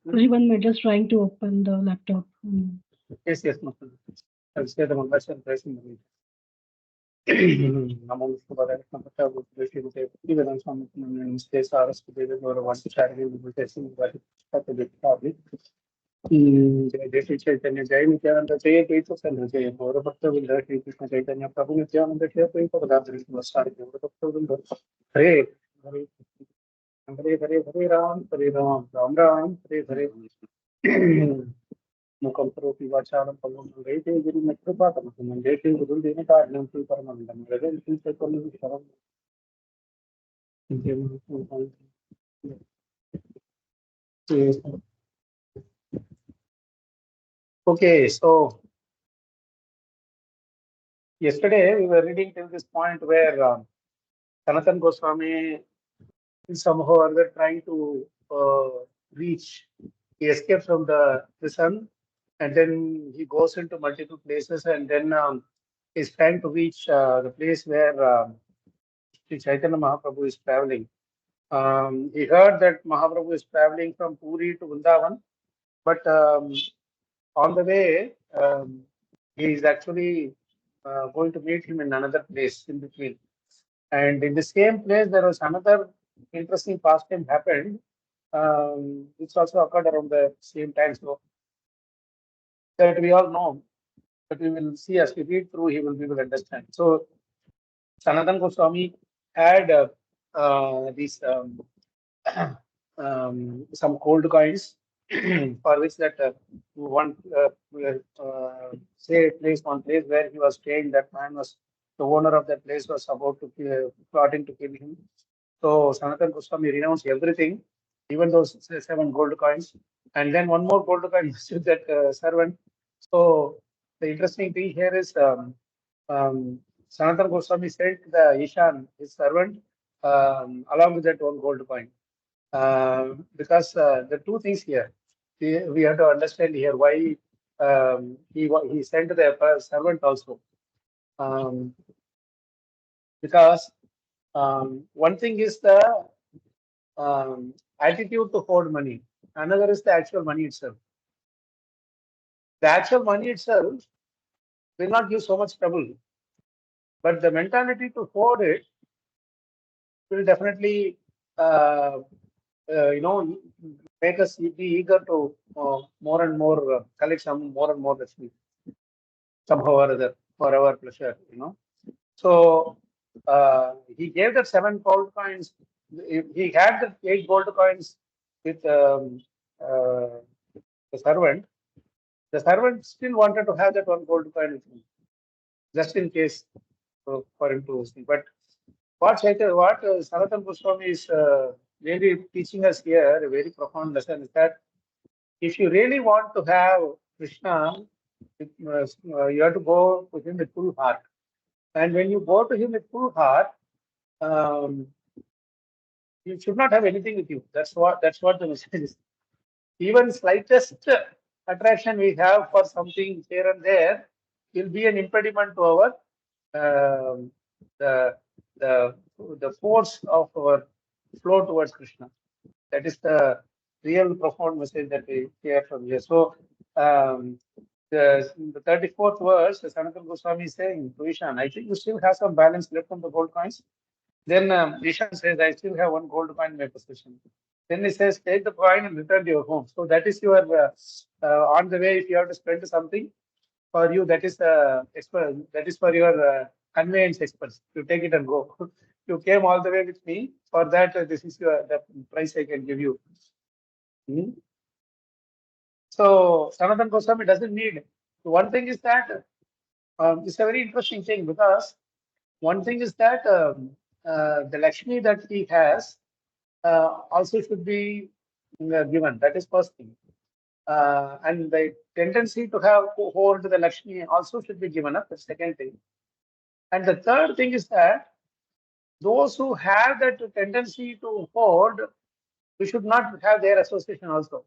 Everyone just trying to open the laptop. Yes, yes, Mahaprabhu. I'll say the Mangalas and praise in the meeting. Namo Vishnu Padaya Krishna Bhutta Vishnu Dev Even Swami Namaste Saras Devi Gora Vantu Charity Vibhutesin Vadi Pata Viktavi Jai Shri Chaitanya Jai Nityananda Jai Advaita Sandha Jai Gora Bhakta Vrinda Shri Krishna Chaitanya Prabhu Nityananda Jai Advaita Gadadhara Sivasari Gora Bhakta Vrinda Hare Hare Hare Hare Ram Ram Ram Hare Hare Mukam Karopi Vacharam Palom Vede Guru Metropatam Mandate Guru Dena Karnam Paramandam Revel Pilpakam Sharam. Okay, so yesterday we were reading till this point where Sanatana Goswami is somehow or other trying to reach. He escapes from the prison and then he goes into multiple places and then he's trying to reach the place where Sri Chaitanya Mahaprabhu is traveling. He heard that Mahaprabhu is traveling from Puri to Vrindavan, but on the way, he is actually going to meet him in another place in between. And in the same place, there was another interesting pastime happened, which also occurred around the same time. So that we all know, but we will see as we read through, we will understand. So Sanatana Goswami had these some gold coins for which that one say place one place where he was staying. That man was the owner of that place was about to plotting to kill him. So Sanatana Goswami renounced everything, even those 7 gold coins, and then one more gold coin was with that servant. So the interesting thing here is Sanatana Goswami sent the Ishan, his servant, along with that one gold coin. Because the two things here, we have to understand here why he sent the servant also. Um, because one thing is the attitude to hold money, another is the actual money itself. The actual money itself will not give so much trouble, but the mentality to hoard it will definitely uh, make us be eager to more and more collect some more and more Lakshmi somehow or other for our pleasure, So he gave that 7 gold coins. He had the 8 gold coins with the servant. The servant still wanted to have that 1 gold coin with him, just in case for him to see. But what Sanatana Goswami is really teaching us here, a very profound lesson, is that if you really want to have Krishna, you have to go to him with full heart. And when you go to him with full heart, um, you should not have anything with you. That's what the message is. Even slightest attraction we have for something here and there will be an impediment to our um, the the the force of our flow towards Krishna. That is the real profound message that we hear from here. So the 34th verse, Sanatana Goswami is saying to Ishan, I think you still have some balance left on the gold coins. Then Ishan says, I still have 1 gold coin in my possession. Then he says, take the coin and return to your home. So that is your, on the way, if you have to spend something for you, that is that is for your conveyance expense. You take it and go. You came all the way with me. For that, this is the price I can give you. Hmm. So Sanatana Goswami doesn't need. One thing is that it's a very interesting thing because one thing is that the Lakshmi that he has also should be given. That is first thing. And the tendency to have to hold the Lakshmi also should be given up. The second thing. And the third thing is that those who have that tendency to hoard, we should not have their association also.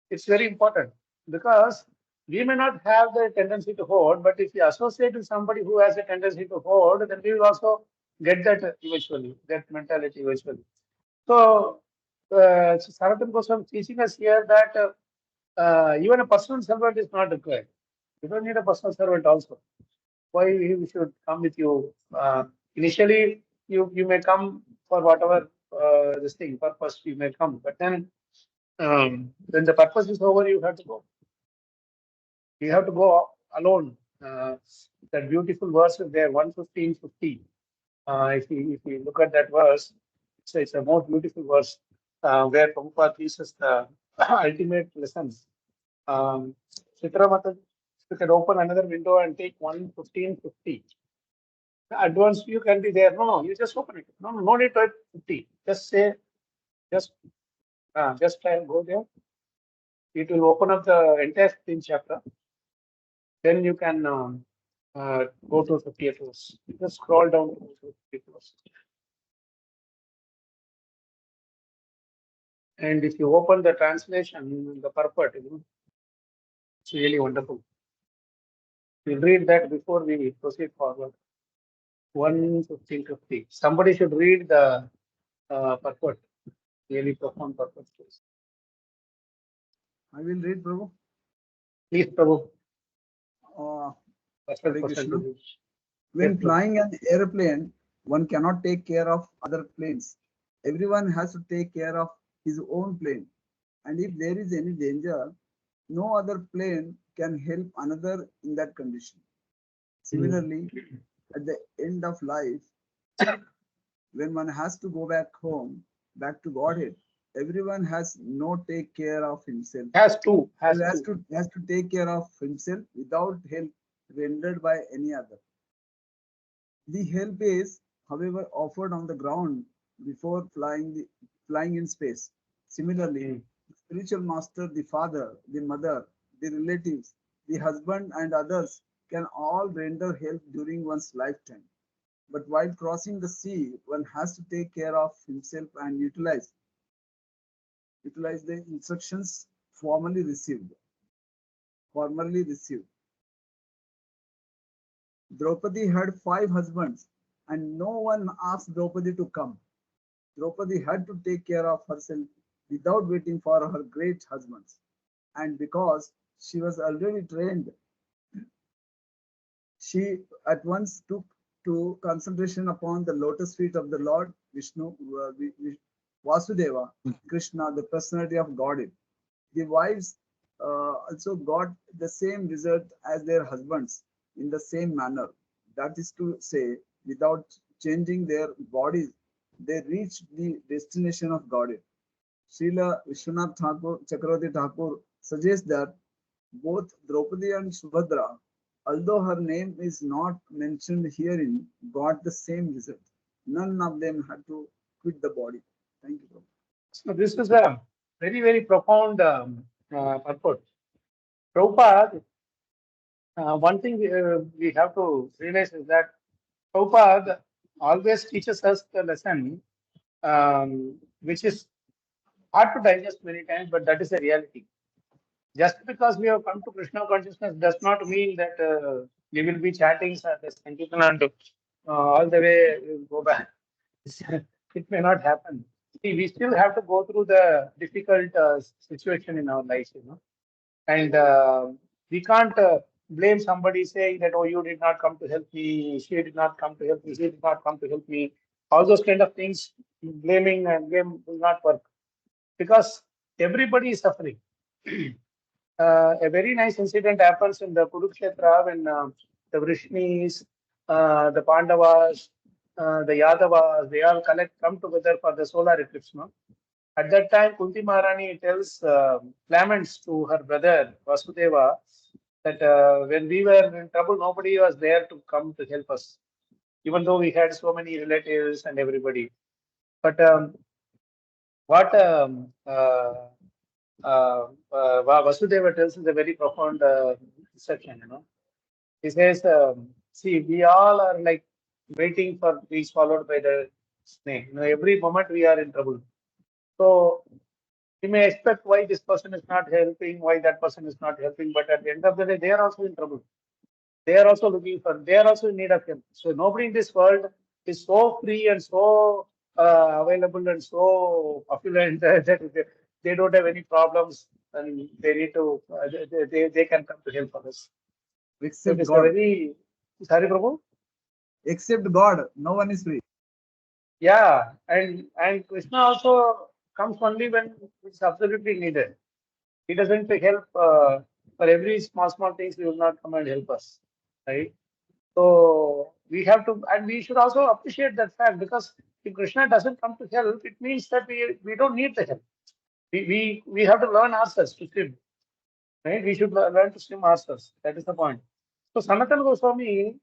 It's very important because we may not have the tendency to hoard, but if we associate with somebody who has a tendency to hoard, then we will also get that eventually, that mentality eventually. So So Sanatana Goswami is teaching us here that even a personal servant is not required. You don't need a personal servant also. Why he should come with you? Initially, you may come for whatever this thing purpose you may come, but then when the purpose is over, you have to go. You have to go alone. That beautiful verse is there, 115:50. If you look at that verse, it's a more beautiful verse where Prabhupada teaches the ultimate lessons. Chitra Mata, you can open another window and take 115:50. The advanced view can be there. No, you just open it. No need to type 50. Just say, just try and go there. It will open up the entire 15th chapter. Then you can go to 50th verse. Just scroll down to 50th verse. And if you open the translation, the purport, it's really wonderful. We'll read that before we proceed forward. 115:50. Somebody should read the purport. Really profound purport. I will read, Prabhu. Please, Prabhu. Hare Krishna. When flying an airplane, one cannot take care of other planes. Everyone has to take care of his own plane. And if there is any danger, no other plane can help another in that condition. Similarly, at the end of life, when one has to go back home, back to Godhead, everyone has no take care of himself. Has to take care of himself without help rendered by any other. The help is, however, offered on the ground before flying in space. Similarly, the spiritual master, the father, the mother, the relatives, the husband, and others can all render help during one's lifetime. But while crossing the sea, one has to take care of himself and utilize the instructions formerly received. Draupadi had 5 husbands, and no one asked Draupadi to come. Draupadi had to take care of herself without waiting for her great husbands. And because she was already trained, she at once took to concentration upon the lotus feet of the Lord Vishnu, Vasudeva, Krishna, the personality of Godhead. The wives also got the same result as their husbands in the same manner. That is to say, without changing their bodies, they reached the destination of Godhead. Srila Vishwanath Thakur, Chakravarti Thakur suggests that both Draupadi and Subhadra, although her name is not mentioned herein, got the same result. None of them had to quit the body. Thank you, Prabhu. So this is a very, very profound purport. Prabhupada, one thing we have to realize is that Prabhupada always teaches us the lesson, which is hard to digest many times, but that is a reality. Just because we have come to Krishna consciousness does not mean that we will be chatting and all the way go back. It may not happen. See, we still have to go through the difficult situation in our lives, and we can't blame somebody saying that, oh, you did not come to help me, she did not come to help me, he did not come to help me. All those kind of things, blaming and blame will not work because everybody is suffering. A very nice incident happens in the Kurukshetra when the Vrishnis, the Pandavas, the Yadavas, they all come together for the solar eclipse. No? At that time, Kunti Maharani tells laments to her brother Vasudeva that when we were in trouble, nobody was there to come to help us, even though we had so many relatives and everybody. But what Vasudeva tells is a very profound instruction. He says, see, we all are like waiting for being swallowed by the snake. Every moment we are in trouble. So we may expect why this person is not helping, why that person is not helping, but at the end of the day, they are also in trouble. They are also they are also in need of help. So nobody in this world is so free and so available and so affluent that they don't have any problems and they need to, they can come to help others. So Except it is a God. very, sorry, Prabhu? Except God, no one is free. Yeah, and Krishna also comes only when it's absolutely needed. He doesn't help for every small things. He will not come and help us, right? So we have to, and we should also appreciate that fact, because if Krishna doesn't come to help, it means that we don't need the help. We have to learn ourselves to swim, right? We should learn to swim ourselves. That is the point. So Sanatana Goswami,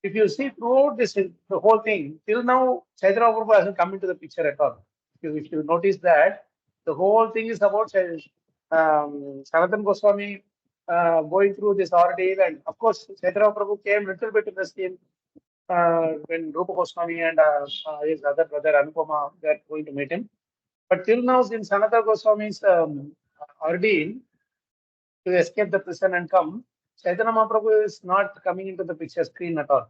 if you see throughout this the whole thing, till now Chaitanya Mahaprabhu hasn't come into the picture at all. If you notice that the whole thing is about Sanatana Goswami going through this ordeal, and of course Chaitanya Mahaprabhu came little bit in the scene when Rupa Goswami and his other brother Anupama, they are going to meet him. But till now, since Sanatana Goswami's ordeal to escape the prison and come, Chaitanya Mahaprabhu is not coming into the picture screen at all.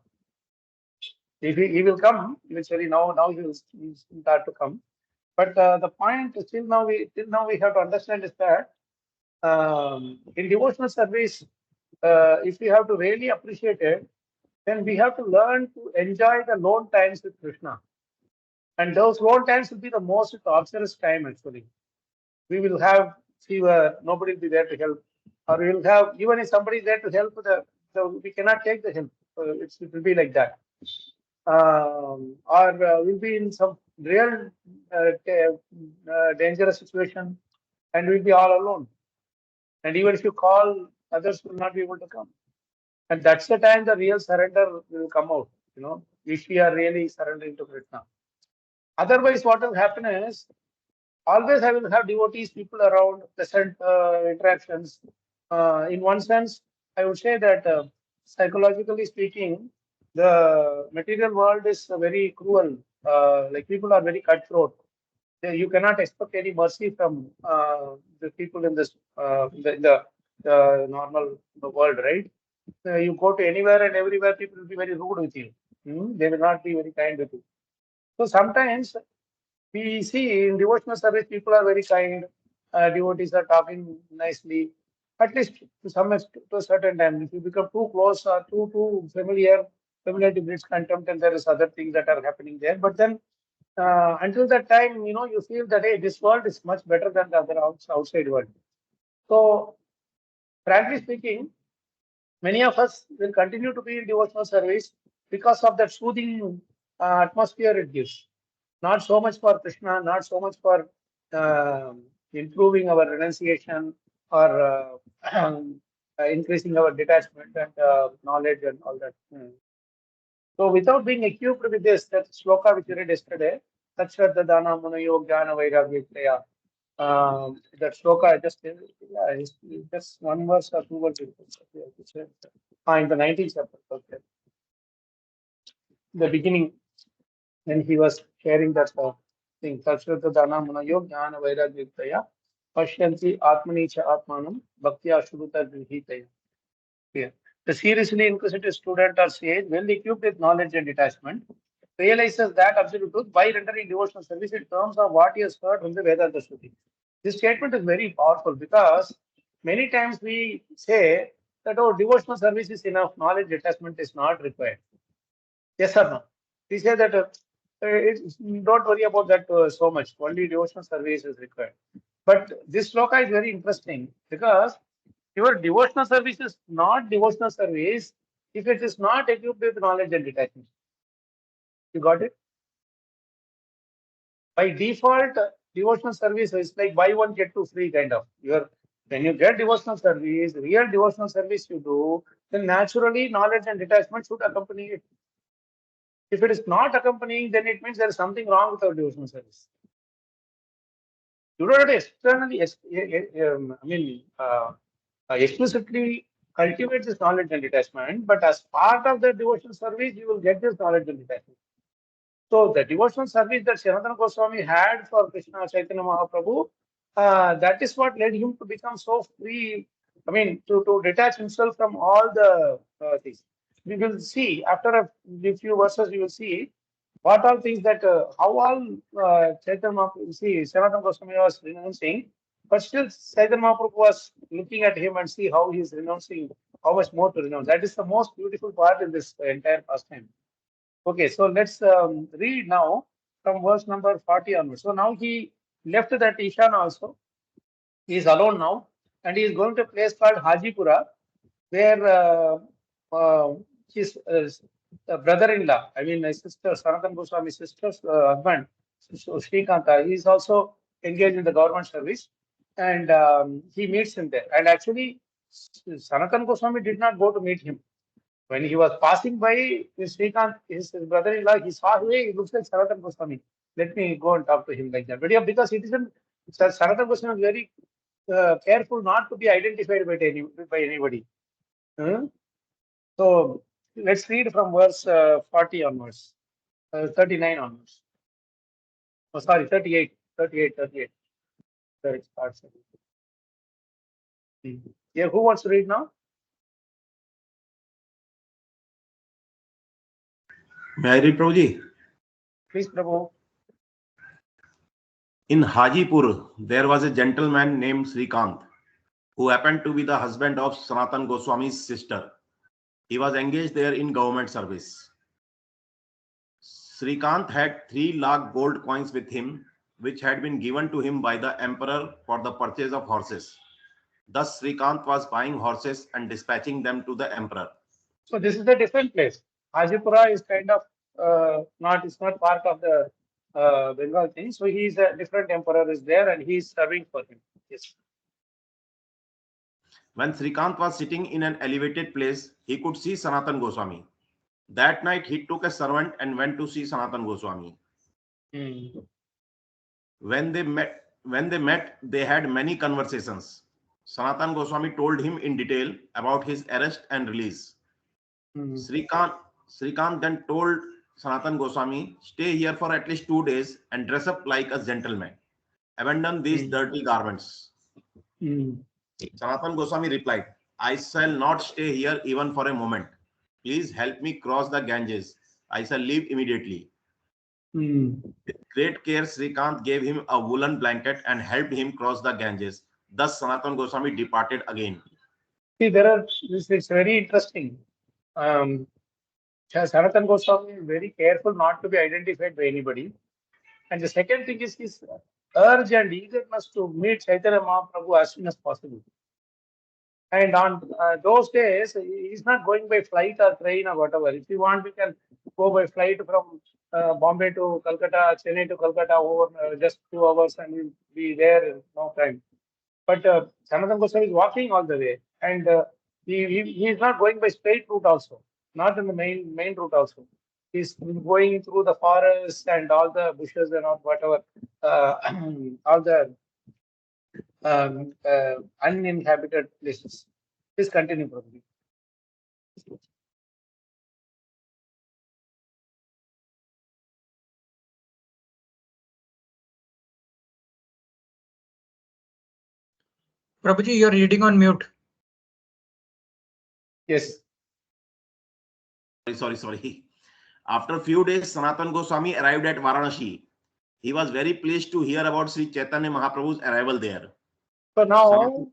If he will come eventually, now he will start to come. But the point till now we have to understand is that in devotional service, if we have to really appreciate it, then we have to learn to enjoy the lone times with Krishna. And those lone times will be the most torturous time actually. We will have fever, nobody will be there to help. Or we will have, even if somebody is there to help, we cannot take the help. It will be like that. Or we'll be in some real dangerous situation and we'll be all alone. And even if you call, others will not be able to come. And that's the time the real surrender will come out, if we are really surrendering to Krishna. Otherwise, what will happen is, always I will have devotees, people around, pleasant interactions. In one sense, I would say that psychologically speaking, the material world is very cruel. Like people are very cutthroat. You cannot expect any mercy from the people in this in the normal world, right? You go to anywhere and everywhere, people will be very rude with you. They will not be very kind with you. So sometimes we see in devotional service, people are very kind. Devotees are talking nicely. At least to a certain time. If you become too close or too familiar, familiarity breeds contempt, and there is other things that are happening there. But then, until that time, you feel that hey, this world is much better than the other outside world. So, frankly speaking, many of us will continue to be in devotional service because of that soothing atmosphere it gives. Not so much for Krishna, not so much for improving our renunciation or increasing our detachment and knowledge and all that. So without being equipped with this, that shloka which we read yesterday, Satshraddha Dana Munayo Jnana Vairagya, that shloka I just just one verse or two verses. In the 19th chapter, okay. The beginning, when he was sharing that thing, Satshraddha Dana Munayo Jnana Vairagya, Pashyanti Atmani Cha Atmanam Bhaktya Shruta Grihitaya. Yeah. The seriously inquisitive student or sage, well equipped with knowledge and detachment, realizes that absolute truth by rendering devotional service in terms of what he has heard from the Vedanta Shruti. This statement is very powerful because many times we say that devotional service is enough, knowledge detachment is not required. Yes or no? We say that don't worry about that so much, only devotional service is required. But this sloka is very interesting because your devotional service is not devotional service if it is not equipped with knowledge and detachment. You got it? By default, devotional service is like buy one get two free kind of. When you get devotional service, real devotional service you do, then naturally knowledge and detachment should accompany it. If it is not accompanying, then it means there is something wrong with our devotional service. You don't have to externally, explicitly cultivate this knowledge and detachment, but as part of the devotional service, you will get this knowledge and detachment. So the devotional service that Sanatana Goswami had for Krishna Chaitanya Mahaprabhu, that is what led him to become so free. To detach himself from all the things. We will see after a few verses. You will see what all things that, how all Chaitanya Mahaprabhu, see, Sanatana Goswami was renouncing, but still Chaitanya Mahaprabhu was looking at him and see how he is renouncing, how much more to renounce. That is the most beautiful part in this entire pastime. Okay, so let's read now from verse number 40 onwards. So now he left that Ishan also. He is alone now, and he is going to a place called Hajipura, where his brother-in-law, I mean my sister, Sanatana Goswami's sister's husband, so Srikanta, he is also engaged in the government service, and he meets him there. And actually, Sanatana Goswami did not go to meet him. When he was passing by Srikant, his brother-in-law, he saw, hey, he looks like Sanatana Goswami. Let me go and talk to him like that. But yeah, because it isn't, Sanatana Goswami is very careful not to be identified by anybody. So let's read from verse 40 onwards, 39 onwards. Oh, sorry, 38. There it starts. Yeah, who wants to read now? May I read, Prabhuji? Please, Prabhu. In Hajipur, there was a gentleman named Srikant, who happened to be the husband of Sanatana Goswami's sister. He was engaged there in government service. Srikant had 3 lakh gold coins with him, which had been given to him by the emperor for the purchase of horses. Thus, Srikant was buying horses and dispatching them to the emperor. So this is a different place. Hajipura is kind of it's not part of the Bengal thing. So he is a different emperor is there, and he is serving for him. Yes. When Srikant was sitting in an elevated place, he could see Sanatana Goswami. That night, he took a servant and went to see Sanatana Goswami. When they met, they had many conversations. Sanatana Goswami told him in detail about his arrest and release. Srikant then told Sanatana Goswami, stay here for at least 2 days and dress up like a gentleman. Abandon these dirty garments. Sanatana Goswami replied, I shall not stay here even for a moment. Please help me cross the Ganges. I shall leave immediately. With great care, Srikant gave him a woolen blanket and helped him cross the Ganges. Thus, Sanatana Goswami departed again. See, this is very interesting. Sanatana Goswami is very careful not to be identified by anybody. And the second thing is his urge and eagerness to meet Chaitanya Mahaprabhu as soon as possible. And on those days, he's not going by flight or train or whatever. If you want, you can go by flight from Bombay to Calcutta, Chennai to Calcutta over just 2 hours, and you'll be there in no time. But Sanatana Goswami is walking all the way, and he is not going by straight route also, not in the main route also. He's going through the forest and all the bushes and all whatever, all the uninhabited places. Please continue, Prabhuji. Prabhuji, you're reading on mute. Yes. Sorry. After a few days, Sanatana Goswami arrived at Varanasi. He was very pleased to hear about Sri Chaitanya Mahaprabhu's arrival there. So now,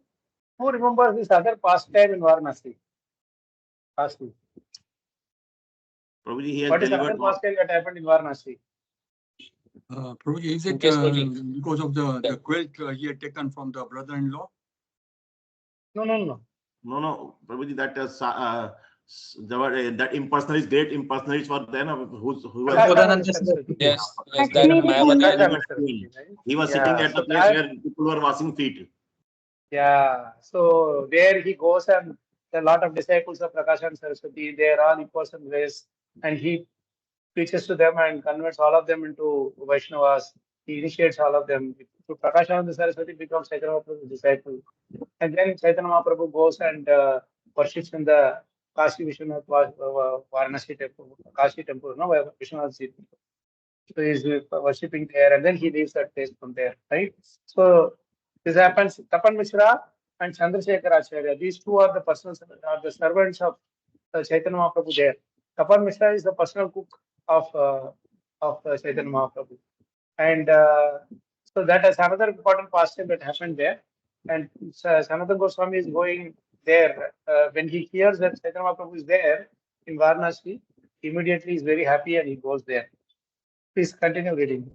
who remembers this other pastime in Varanasi? Pastime. Prabhuji, he has What is the delivered. other pastime that happened in Varanasi? Prabhuji, is it because of the quilt he had taken from the brother-in-law? No. No, Prabhuji, that that impersonalists, great impersonalists were then who was. Yes, Actually, He was sitting at the place where people were washing feet. Yeah, so there he goes, and a lot of disciples of Prakasha and Saraswati, they are all in-person ways, and he preaches to them and converts all of them into Vaishnavas. He initiates all of them. So Prakasha and Saraswati becomes Chaitanya Mahaprabhu's disciple. And then Chaitanya Mahaprabhu goes and worships in the Kashi Vishwanath Varanasi temple, Kashi temple, no, Vishwanath Ji. So he's worshipping there, and then he leaves that place from there, right? So this happens. Tapan Mishra and Chandrasekhar Acharya. These two are the persons, are the servants of Chaitanya Mahaprabhu there. Tapan Mishra is the personal cook of of Chaitanya Mahaprabhu. And so that is another important pastime that happened there. And Sanatana Goswami is going there. When he hears that Chaitanya Mahaprabhu is there in Varanasi, immediately is very happy and he goes there. Please continue reading.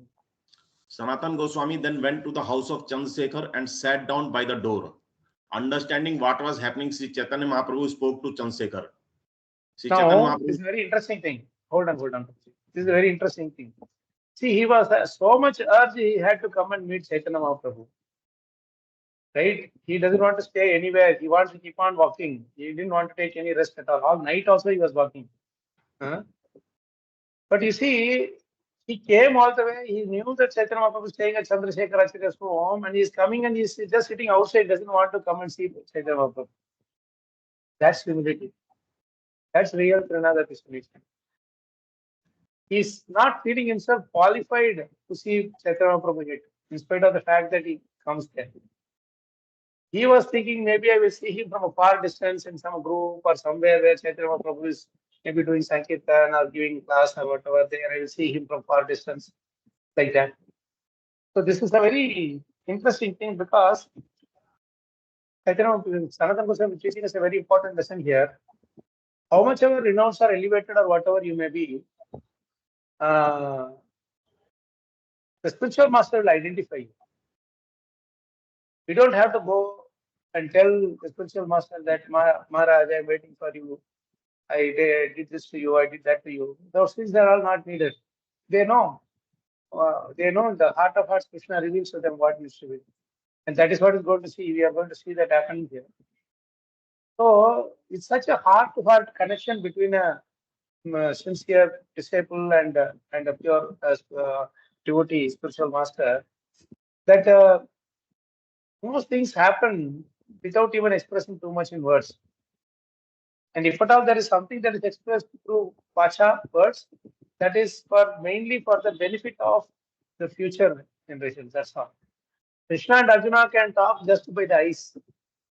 Sanatana Goswami then went to the house of Chandrasekhar and sat down by the door. Understanding what was happening, Sri Chaitanya Mahaprabhu spoke to Chandrasekhar. Now, this is a very interesting thing. Hold on. This is a very interesting thing. See, he was so much urged, he had to come and meet Chaitanya Mahaprabhu. Right? He doesn't want to stay anywhere. He wants to keep on walking. He didn't want to take any rest at all. All night also he was walking. But you see, he came all the way. He knew that Chaitanya Mahaprabhu was staying at Chandrasekhar Acharya's home, and he's coming and he's just sitting outside, doesn't want to come and see Chaitanya Mahaprabhu. That's humility. That's real Kṛṣṇa Dāsa. He's not feeling himself qualified to see Chaitanya Mahaprabhu yet, in spite of the fact that he comes there. He was thinking maybe I will see him from a far distance in some group or somewhere where Chaitanya Mahaprabhu is maybe doing Sankirtan or giving class or whatever. There I will see him from far distance, like that. So this is a very interesting thing because Sanatana Goswami is teaching us a very important lesson here. How much ever renounced or elevated or whatever you may be, the spiritual master will identify you. We don't have to go and tell the spiritual master that Maharaj, I am waiting for you. I did this to you, I did that to you. Those things are all not needed. They know. The heart of hearts, Krishna reveals to them what needs to be. And that is what is going to see. We are going to see that happening here. So it's such a heart-to-heart connection between a sincere disciple and a pure devotee, spiritual master, that most things happen without even expressing too much in words. And if at all there is something that is expressed through Vacha, words, that is mainly for the benefit of the future generations. That's all. Krishna and Arjuna can talk just by the eyes,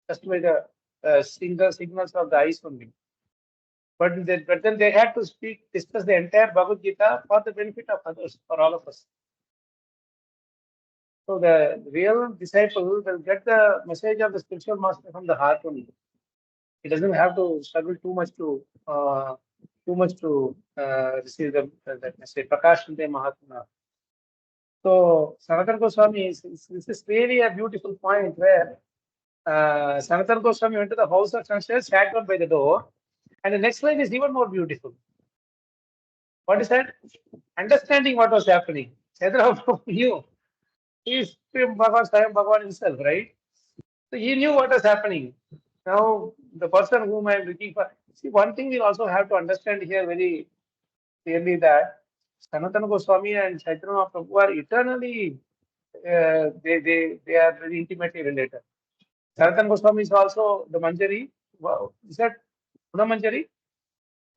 just by the signals of the eyes only. But then they had to discuss the entire Bhagavad Gita for the benefit of others, for all of us. So the real disciple will get the message of the spiritual master from the heart only. He doesn't have to struggle too much to receive that message. Prakashante Mahatma. So Sanatana Goswami, this is really a beautiful point where Sanatana Goswami went to the house of Chandrasekhar, sat down by the door, and the next line is even more beautiful. What is that? Understanding what was happening. Chaitanya Mahaprabhu knew. He is Bhagavan himself, right? So he knew what was happening. Now, the person whom I am looking for. See, one thing we also have to understand here very clearly that Sanatana Goswami and Chaitanya Mahaprabhu are eternally, they are very intimately related. Sanatana Goswami is also the Manjari. Is that Puna Manjari?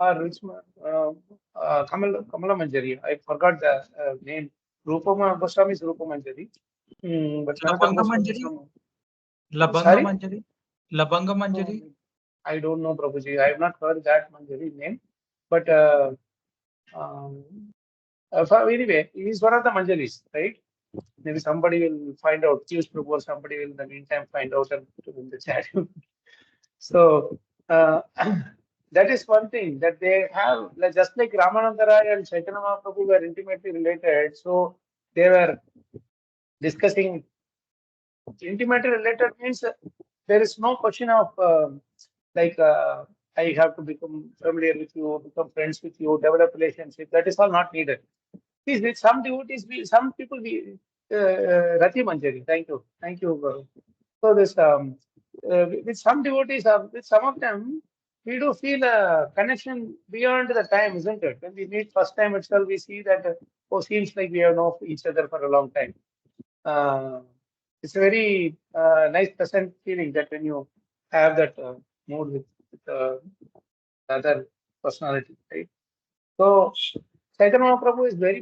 Or which Kamala Manjari? I forgot the name. Rupama Goswami is Rupa Manjari. But Labanga Manjari? Labanga Manjari? Labanga Manjari? I don't know, Prabhuji. I have not heard that Manjari name. But anyway, he is one of the Manjaris, right? Maybe somebody will find out. Choose Prabhu or somebody will in the meantime find out and put it in the chat. So that is one thing that they have, just like Ramananda Rai and Chaitanya Mahaprabhu were intimately related. So they were discussing. Intimately related means there is no question of I have to become familiar with you, become friends with you, develop relationship. That is all not needed. See, with some devotees, some people, Rati Manjari. Thank you, Guru. So this with some devotees, with some of them, we do feel a connection beyond the time, isn't it? When we meet first time itself, we see that seems like we have known each other for a long time. It's a very nice, pleasant feeling that when you have that mood with other personality, right? So Chaitanya Mahaprabhu is very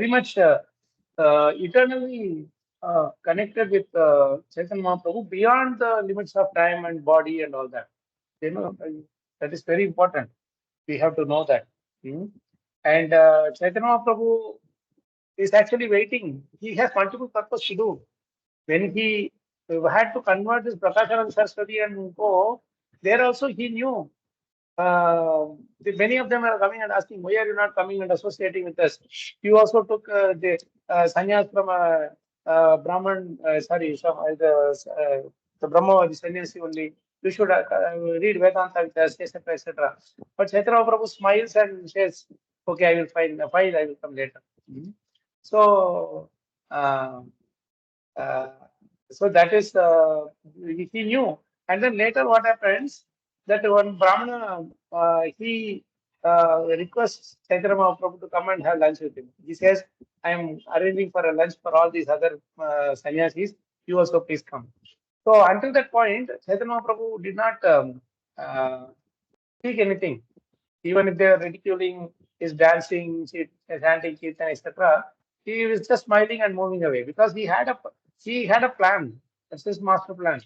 much, eternally connected with Chaitanya Mahaprabhu beyond the limits of time and body and all that. You know, that is very important. We have to know that. And Chaitanya Mahaprabhu is actually waiting. He has multiple purpose to do. When he had to convert this Prakashananda Saraswati and go, there also he knew. Many of them are coming and asking, why are you not coming and associating with us? You also took the sannyas from Brahman, the Brahma, the sannyasi only. You should read Vedanta with us, etc., etc. But Chaitanya Prabhu smiles and says, okay, I will find a file, I will come later. So, so that is, he knew. And then later what happens, that one Brahmana, he requests Chaitanya Mahaprabhu to come and have lunch with him. He says, I am arranging for a lunch for all these other sannyasis. You also please come. So until that point, Chaitanya Mahaprabhu did not speak anything. Even if they are ridiculing his dancing, chanting, kirtan, etc., he was just smiling and moving away because he had a plan. That's his master plan.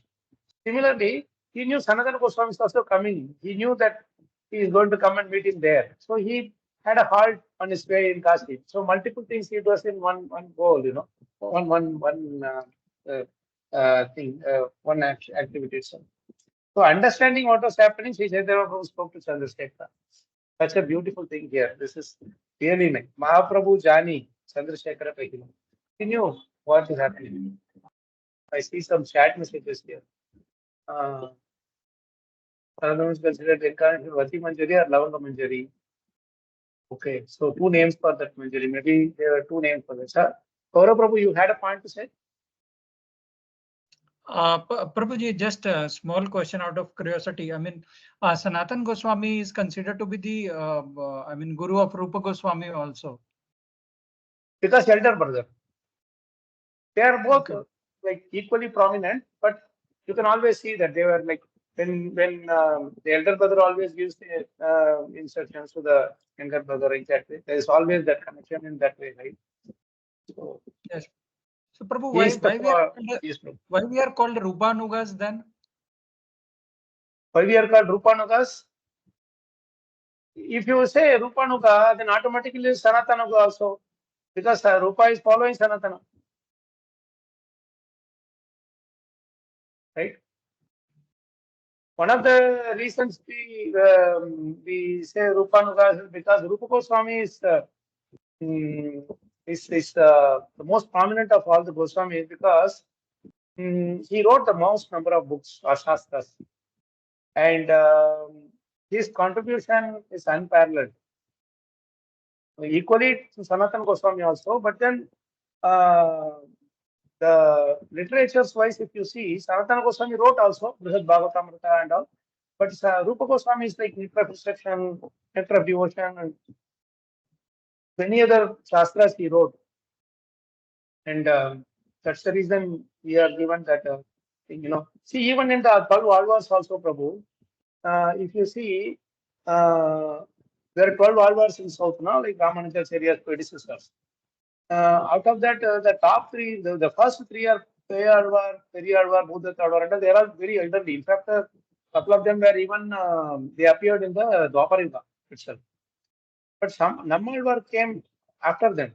Similarly, he knew Sanatana Goswami is also coming. He knew that he is going to come and meet him there. So he had a halt on his way in Kashi. So multiple things he does in one goal, one activity itself. So understanding what was happening, Sri Chaitanya Prabhu spoke to Chandrasekhar. Such a beautiful thing here. This is really nice. Mahaprabhu Jani, Chandrasekhara Kṛṣṇa. He knew what is happening. I see some chat messages here. Sanatana is considered incarnation Vati Manjari or Lavanga Manjari. Okay, so two names for that Manjari. Maybe there are two names for that. Sir, Gaurav Prabhu, you had a point to say? Prabhuji, just a small question out of curiosity. I mean, Sanatana Goswami is considered to be the, Guru of Rupa Goswami also. Because elder brother. They are both like equally prominent, but you can always see that they were like when the elder brother always gives the instructions to the younger brother. Exactly, there is always that connection in that way, right? So yes. So Prabhu, why we are called Rupanugas then? Why we are called Rupanugas? If you say Rupanuga, then automatically Sanatana also, because Rupa is following Sanatana. Right. One of the reasons we say Rupanuga is because Rupa Goswami is the most prominent of all the Goswamis because he wrote the most number of books or shastras, and his contribution is unparalleled. Equally to Sanatana Goswami also, but then the literatures wise, if you see, Sanatana Goswami wrote also Brihad Bhagavatamrita and all, but Rupa Goswami is like Nectar of Perception, Nectar of Devotion, and many other shastras he wrote, and that's the reason we are given that See, even in the 12 Alvars also, Prabhu, if you see, there are 12 Alvars in South now, like Ramanujacharya's predecessors. Out of that, the top three, the first three are Periyalvar, Buddha Tadvar, they are all very elderly. In fact, a couple of them were even, they appeared in the Dwapara Yuga itself. But some Nammalvar came after them.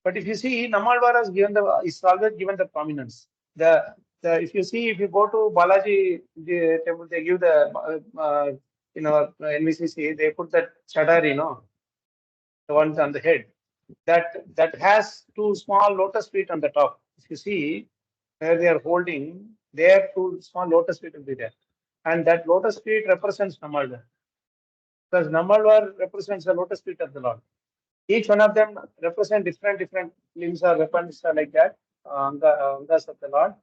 But if you see, Nammalvar is always given the prominence. If you go to Balaji the temple, they give the NVCC, they put that chadar, the ones on the head. That has two small lotus feet on the top. If you see where they are holding, there two small lotus feet will be there, and that lotus feet represents Nammalvar, because Nammalvar represents the lotus feet of the Lord. Each one of them represent different limbs or weapons like that, angas of the Lord.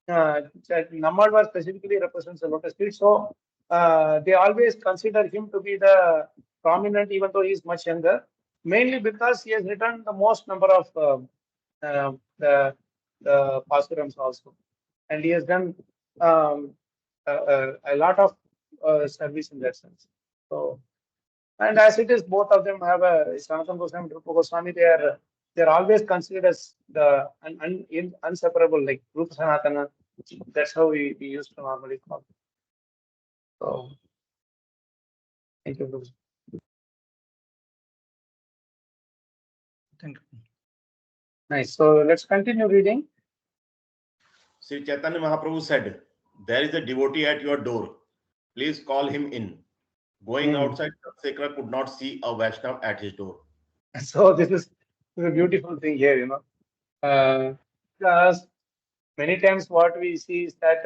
Nammalvar specifically represents the lotus feet, so they always consider him to be the prominent, even though he is much younger. Mainly because he has written the most number of the pasurams also, and he has done a lot of service in that sense. So, and as it is, both of them have a Sanatana Goswami and Rupa Goswami. They are always considered as the inseparable, like Rupa Sanatana. That's how we used to normally call. So, thank you. Thank you. Nice. So let's continue reading. Sri Chaitanya Mahaprabhu said, "There is a devotee at your door. Please call him in." Going outside, Kalacakra could not see a Vaishnava at his door. So this is a beautiful thing here, you know. Because many times what we see is that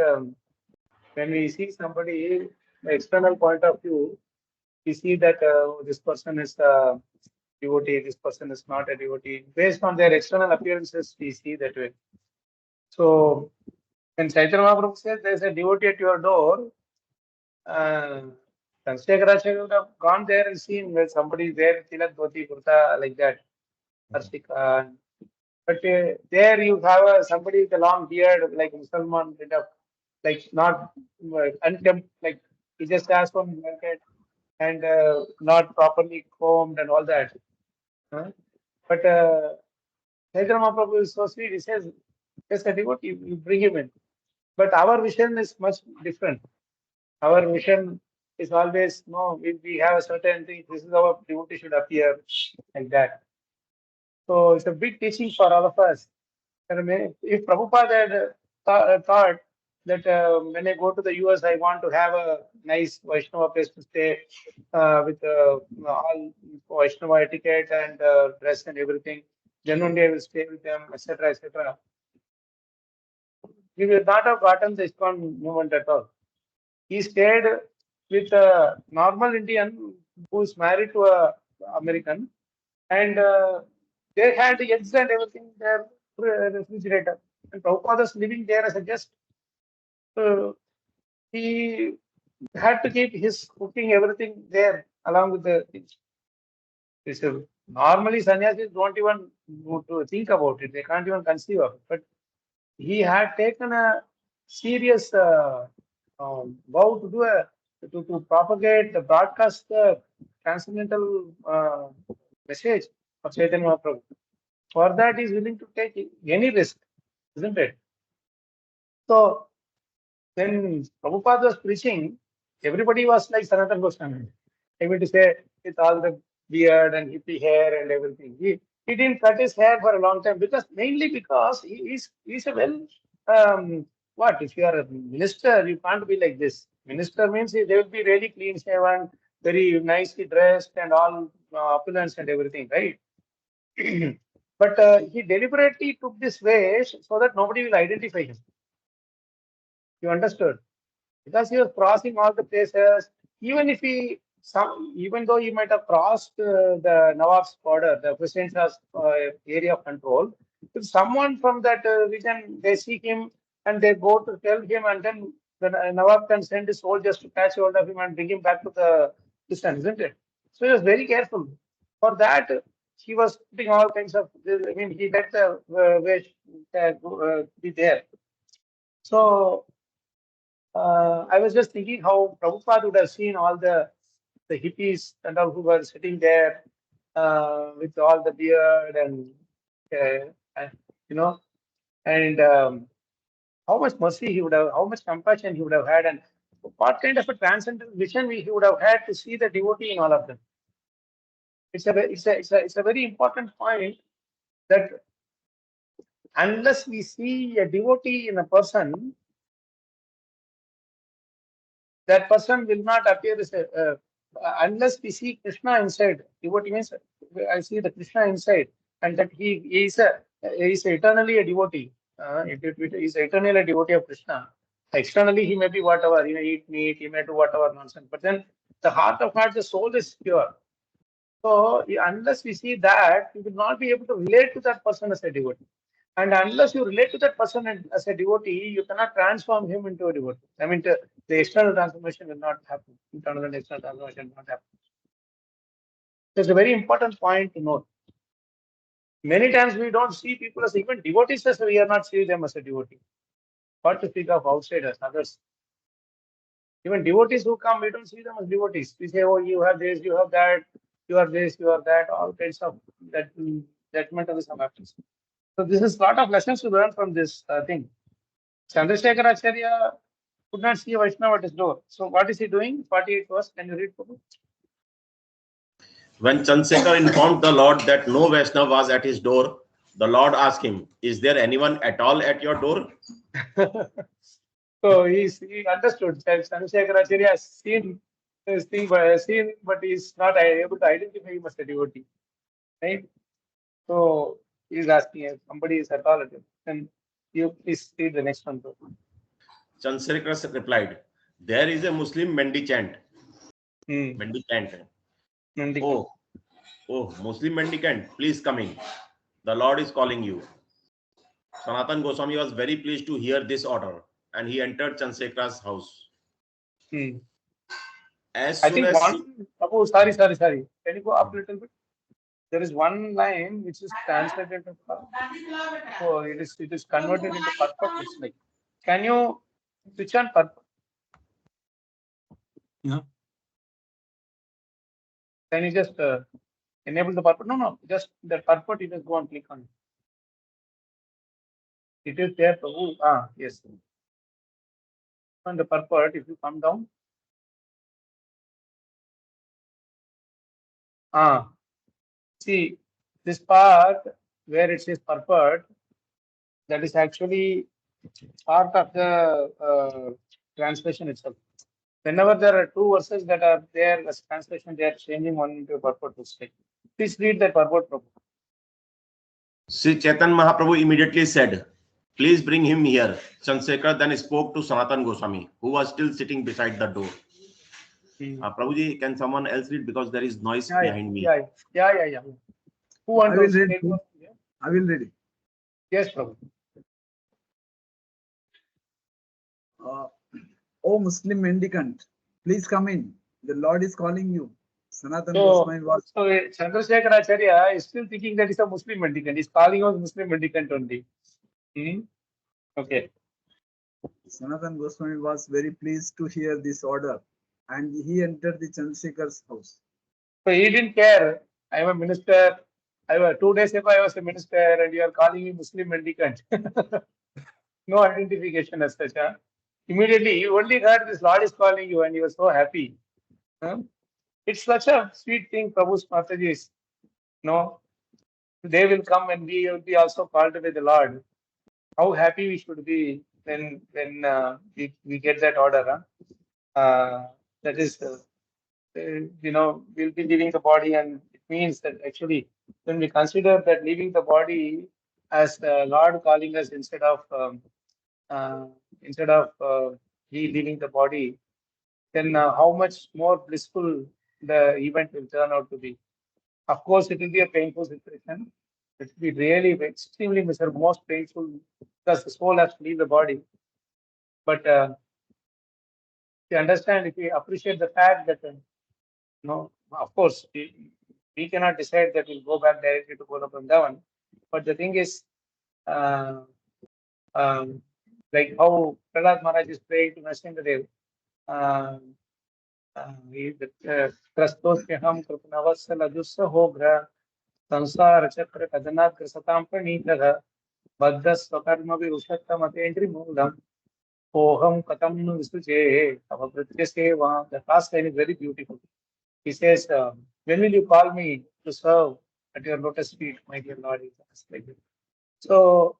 when we see somebody, the external point of view, we see that this person is a devotee, this person is not a devotee. Based on their external appearances, we see that way. So when Chaitanya Mahaprabhu says there's a devotee at your door, Kalacakra Kṛṣṇa would have gone there and seen where somebody is there, tilak, dhoti, kurta, like that. But there you have somebody with a long beard, like Musalman, kind of, like not unkempt, like he just has one haircut and not properly combed and all that. But Chaitanya Mahaprabhu is so sweet. He says, "Yes, a devotee, you bring him in." But our vision is much different. Our vision is always, no, we have a certain thing. This is how a devotee should appear, like that. So it's a big teaching for all of us. If Prabhupada had thought that when I go to the US, I want to have a nice Vaishnava place to stay with all Vaishnava etiquette and dress and everything, then only I will stay with them, etc., etc. We will not have gotten the ISKCON movement at all. He stayed with a normal Indian who is married to a American, and they had eggs and everything in their refrigerator. And Prabhupada was living there as a guest. He had to keep his cooking, everything there along with the things. Normally, sannyasis don't even think about it. They can't even conceive of it. But he had taken a serious vow to do to propagate, the broadcast the transcendental message of Chaitanya Mahaprabhu. For that, he is willing to take any risk, isn't it? So when Prabhupada was preaching, everybody was like Sanatana Goswami. I mean to say, with all the beard and hippie hair and everything. He didn't cut his hair for a long time mainly because he's a what? If you are a minister, you can't be like this. Minister means they will be really clean shaven, very nicely dressed and all opulence and everything, right? But he deliberately took this way so that nobody will identify him. You understood? Because he was crossing all the places, even though he might have crossed the Nawab's border, the president's area of control, if someone from that region, they see him and they go to tell him, and then the Nawab can send his soldiers to catch hold of him and bring him back to the distance, isn't it? So he was very careful. For that, he was putting all kinds of, I mean, he let the way be there. So I was just thinking how Prabhupada would have seen all the hippies and all who were sitting there with all the beard and you know, and how much mercy he would have, how much compassion he would have had, and what kind of a transcendental vision he would have had to see the devotee in all of them. It's a very important point that unless we see a devotee in a person, that person will not appear as unless we see Krishna inside. Devotee means I see the Krishna inside, and that he is eternally a devotee. He is eternally a devotee of Krishna. Externally, he may be whatever, eat meat, he may do whatever nonsense. But then the heart of heart, the soul is pure. So unless we see that, we will not be able to relate to that person as a devotee. And unless you relate to that person as a devotee, you cannot transform him into a devotee. I mean, the external transformation will not happen. Internal and external transformation will not happen. It's a very important point to note. Many times we don't see people as even devotees, as we are not seeing them as a devotee. What to speak of outsiders, others. Even devotees who come, we don't see them as devotees. We say, oh, you have this, you have that, you are this, you are that, all kinds of that judgmentalism happens. So this is a lot of lessons to learn from this thing. Chandrasekhara Acharya could not see a Vaishnava at his door. So what is he doing? 48 verse. Can you read, Prabhu? When Chandrasekhar informed the Lord that no Vaishnava was at his door, the Lord asked him, "Is there anyone at all at your door?" So he understood that Chandrasekhara Acharya has seen this thing, but he's not able to identify him as a devotee, right? So he's asking if somebody is at all at him. And you please read the next one. Chandrasekhar replied, "There is a Muslim mendicant." Mendicant. Oh, Muslim mendicant, please come in. The Lord is calling you. Sanatana Goswami was very pleased to hear this order, and he entered Chandrasekhar's house. As I soon think as Prabhu, sorry. Can you go up a little bit? There is one line which is translated into so it is converted into purport. It's like, can you switch on purport? Yeah. Can you just enable the purport? No, just the purport. You just go and click on it. It is there, Prabhu. Yes. On the purport, if you come down. See this part where it says purport, that is actually part of the translation itself. Whenever there are two verses that are there as translation, they are changing one into a purport to state. Please read that purport, Prabhu. Sri Chaitanya Mahaprabhu immediately said, "Please bring him here." Chandrasekhar then spoke to Sanatana Goswami, who was still sitting beside the door. Prabhuji, can someone else read, because there is noise behind me? Yeah. Who wants to read it? I will read it. Yes, Prabhu. O Muslim mendicant, please come in. The Lord is calling you. Sanatana Goswami was. So Chandrasekhara Acharya is still thinking that he's a Muslim mendicant. He's calling out Muslim mendicant only. Okay. Sanatana Goswami was very pleased to hear this order, and he entered the Chandrasekhar's house. So he didn't care. I am a minister. 2 days ago I was a minister, and you are calling me Muslim mendicant. No identification as such. Immediately, he only heard this Lord is calling you, and he was so happy. It's such a sweet thing, Prabhu's Mataji's. No, they will come and we will be also called by the Lord. How happy we should be when we get that order. That is, we'll be leaving the body, and it means that actually, when we consider that leaving the body as the Lord calling us instead of he leaving the body, then how much more blissful the event will turn out to be. Of course, it will be a painful situation. It will be really extremely miserable, most painful, because the soul has to leave the body. But if you understand, if we appreciate the fact that, of course, we cannot decide that we'll go back directly to Gola Vrindavan. But the thing is, like how Prahlad Maharaj is praying to Nrsimhadev, Krashtoskyaham Kripnavassala Dussahogra Sansara Kṛṣṇa Dāsa Pranitah Baddha Swakarma Virushattamate Moolam Oham Katam Visuje Avabhritya Seva. The last line is very beautiful. He says, when will you call me to serve at your lotus feet, my dear Lord? Like that. So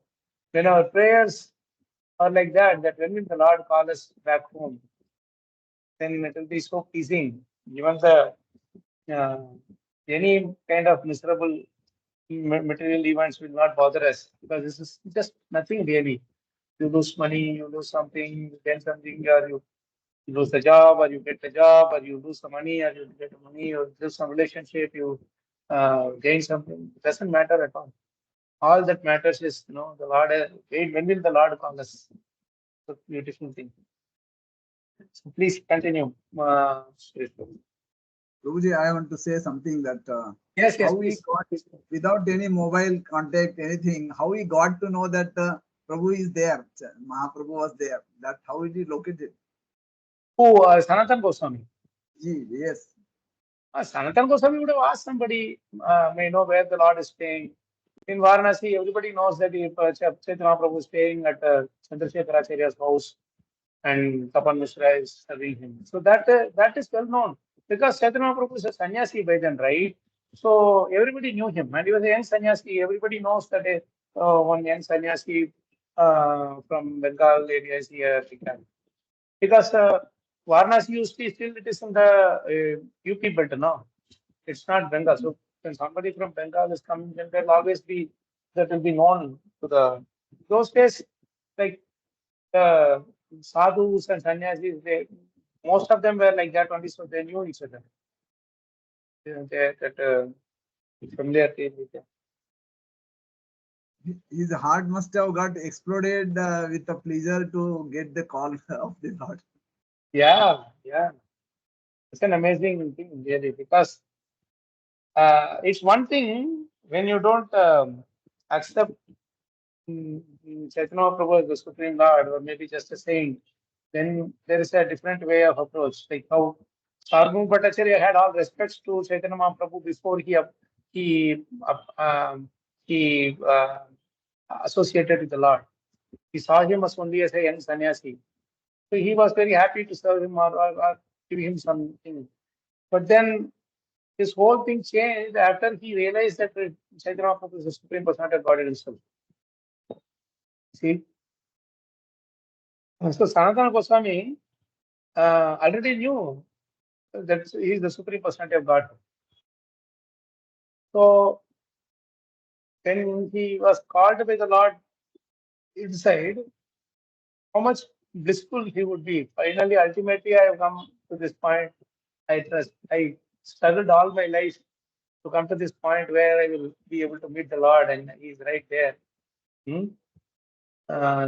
when our prayers are like that when will the Lord call us back home, then it will be so pleasing. Even the any kind of miserable material events will not bother us, because this is just nothing really. You lose money, you lose something, you gain something, or you lose the job, or you get the job, or you lose the money, or you get the money, or lose some relationship, you gain something. It doesn't matter at all. All that matters is, the Lord. When will the Lord call us? It's a beautiful thing. So please continue. Prabhuji, I want to say something that yes, how we got, without any mobile contact, anything, how we got to know that Prabhu is there, Mahaprabhu was there. That how is he located? Who? Sanatana Goswami. Yes. Sanatana Goswami would have asked somebody, may know where the Lord is staying. In Varanasi, everybody knows that Chaitanya Mahaprabhu is staying at Chandrasekhara Acharya's house, and Tapan Mishra is serving him. So that is well known, because Chaitanya Mahaprabhu is a sannyasi by then, right? So everybody knew him, and he was a young sannyasi. Everybody knows that one young sannyasi from Bengal area is here. Because Varanasi used to still it is in the UP belt, no? It's not Bengal. So when somebody from Bengal is coming, then there will always be, that will be known to the, those days, like the sadhus and sannyasis, most of them were like that only, so they knew each other. That familiarity with them. His heart must have got exploded with the pleasure to get the call of the Lord. Yeah. It's an amazing thing, really, because it's one thing when you don't accept Chaitanya Prabhu as the Supreme Lord, or maybe just a saint, then there is a different way of approach. Like how Sarvabhauma Bhattacharya had all respects to Chaitanya Mahaprabhu before he associated with the Lord. He saw him as only as a young sannyasi. So he was very happy to serve him or give him something. But then his whole thing changed after he realized that Chaitanya Mahaprabhu is the Supreme Personality of Godhead himself. See? So Sanatana Goswami already knew that he is the Supreme Personality of God. So when he was called by the Lord inside, how much blissful he would be. Finally, ultimately, I have come to this point. I trust. I struggled all my life to come to this point where I will be able to meet the Lord, and He is right there.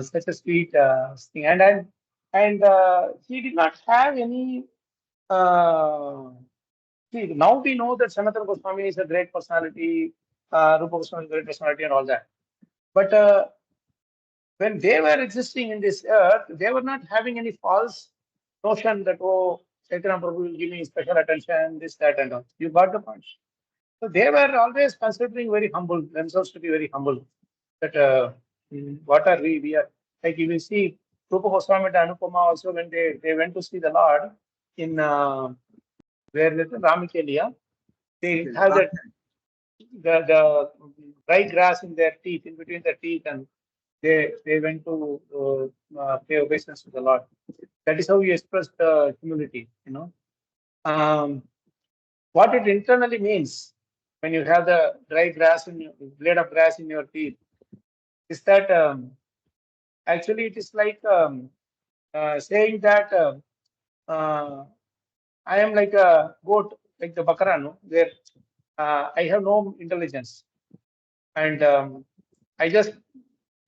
Such a sweet thing, and he did not have any. See, now we know that Sanatana Goswami is a great personality, Rupa Goswami is a great personality, and all that. But when they were existing in this earth, they were not having any false notion that, oh, Chaitanya Prabhu will give me special attention, this, that, and all. You got the point. So they were always considering very humble, themselves to be very humble. That what are we? We are, like you will see Rupa Goswami and Anupama also, when they went to see the Lord in where is Ramikelia, they have that the dry grass in their teeth, in between their teeth, and they went to pay obeisance to the Lord. That is how you express the humility, what it internally means when you have the dry grass in your blade of grass in your teeth is that actually it is like saying that I am like a goat, like the bakara, no? Where I have no intelligence, and I just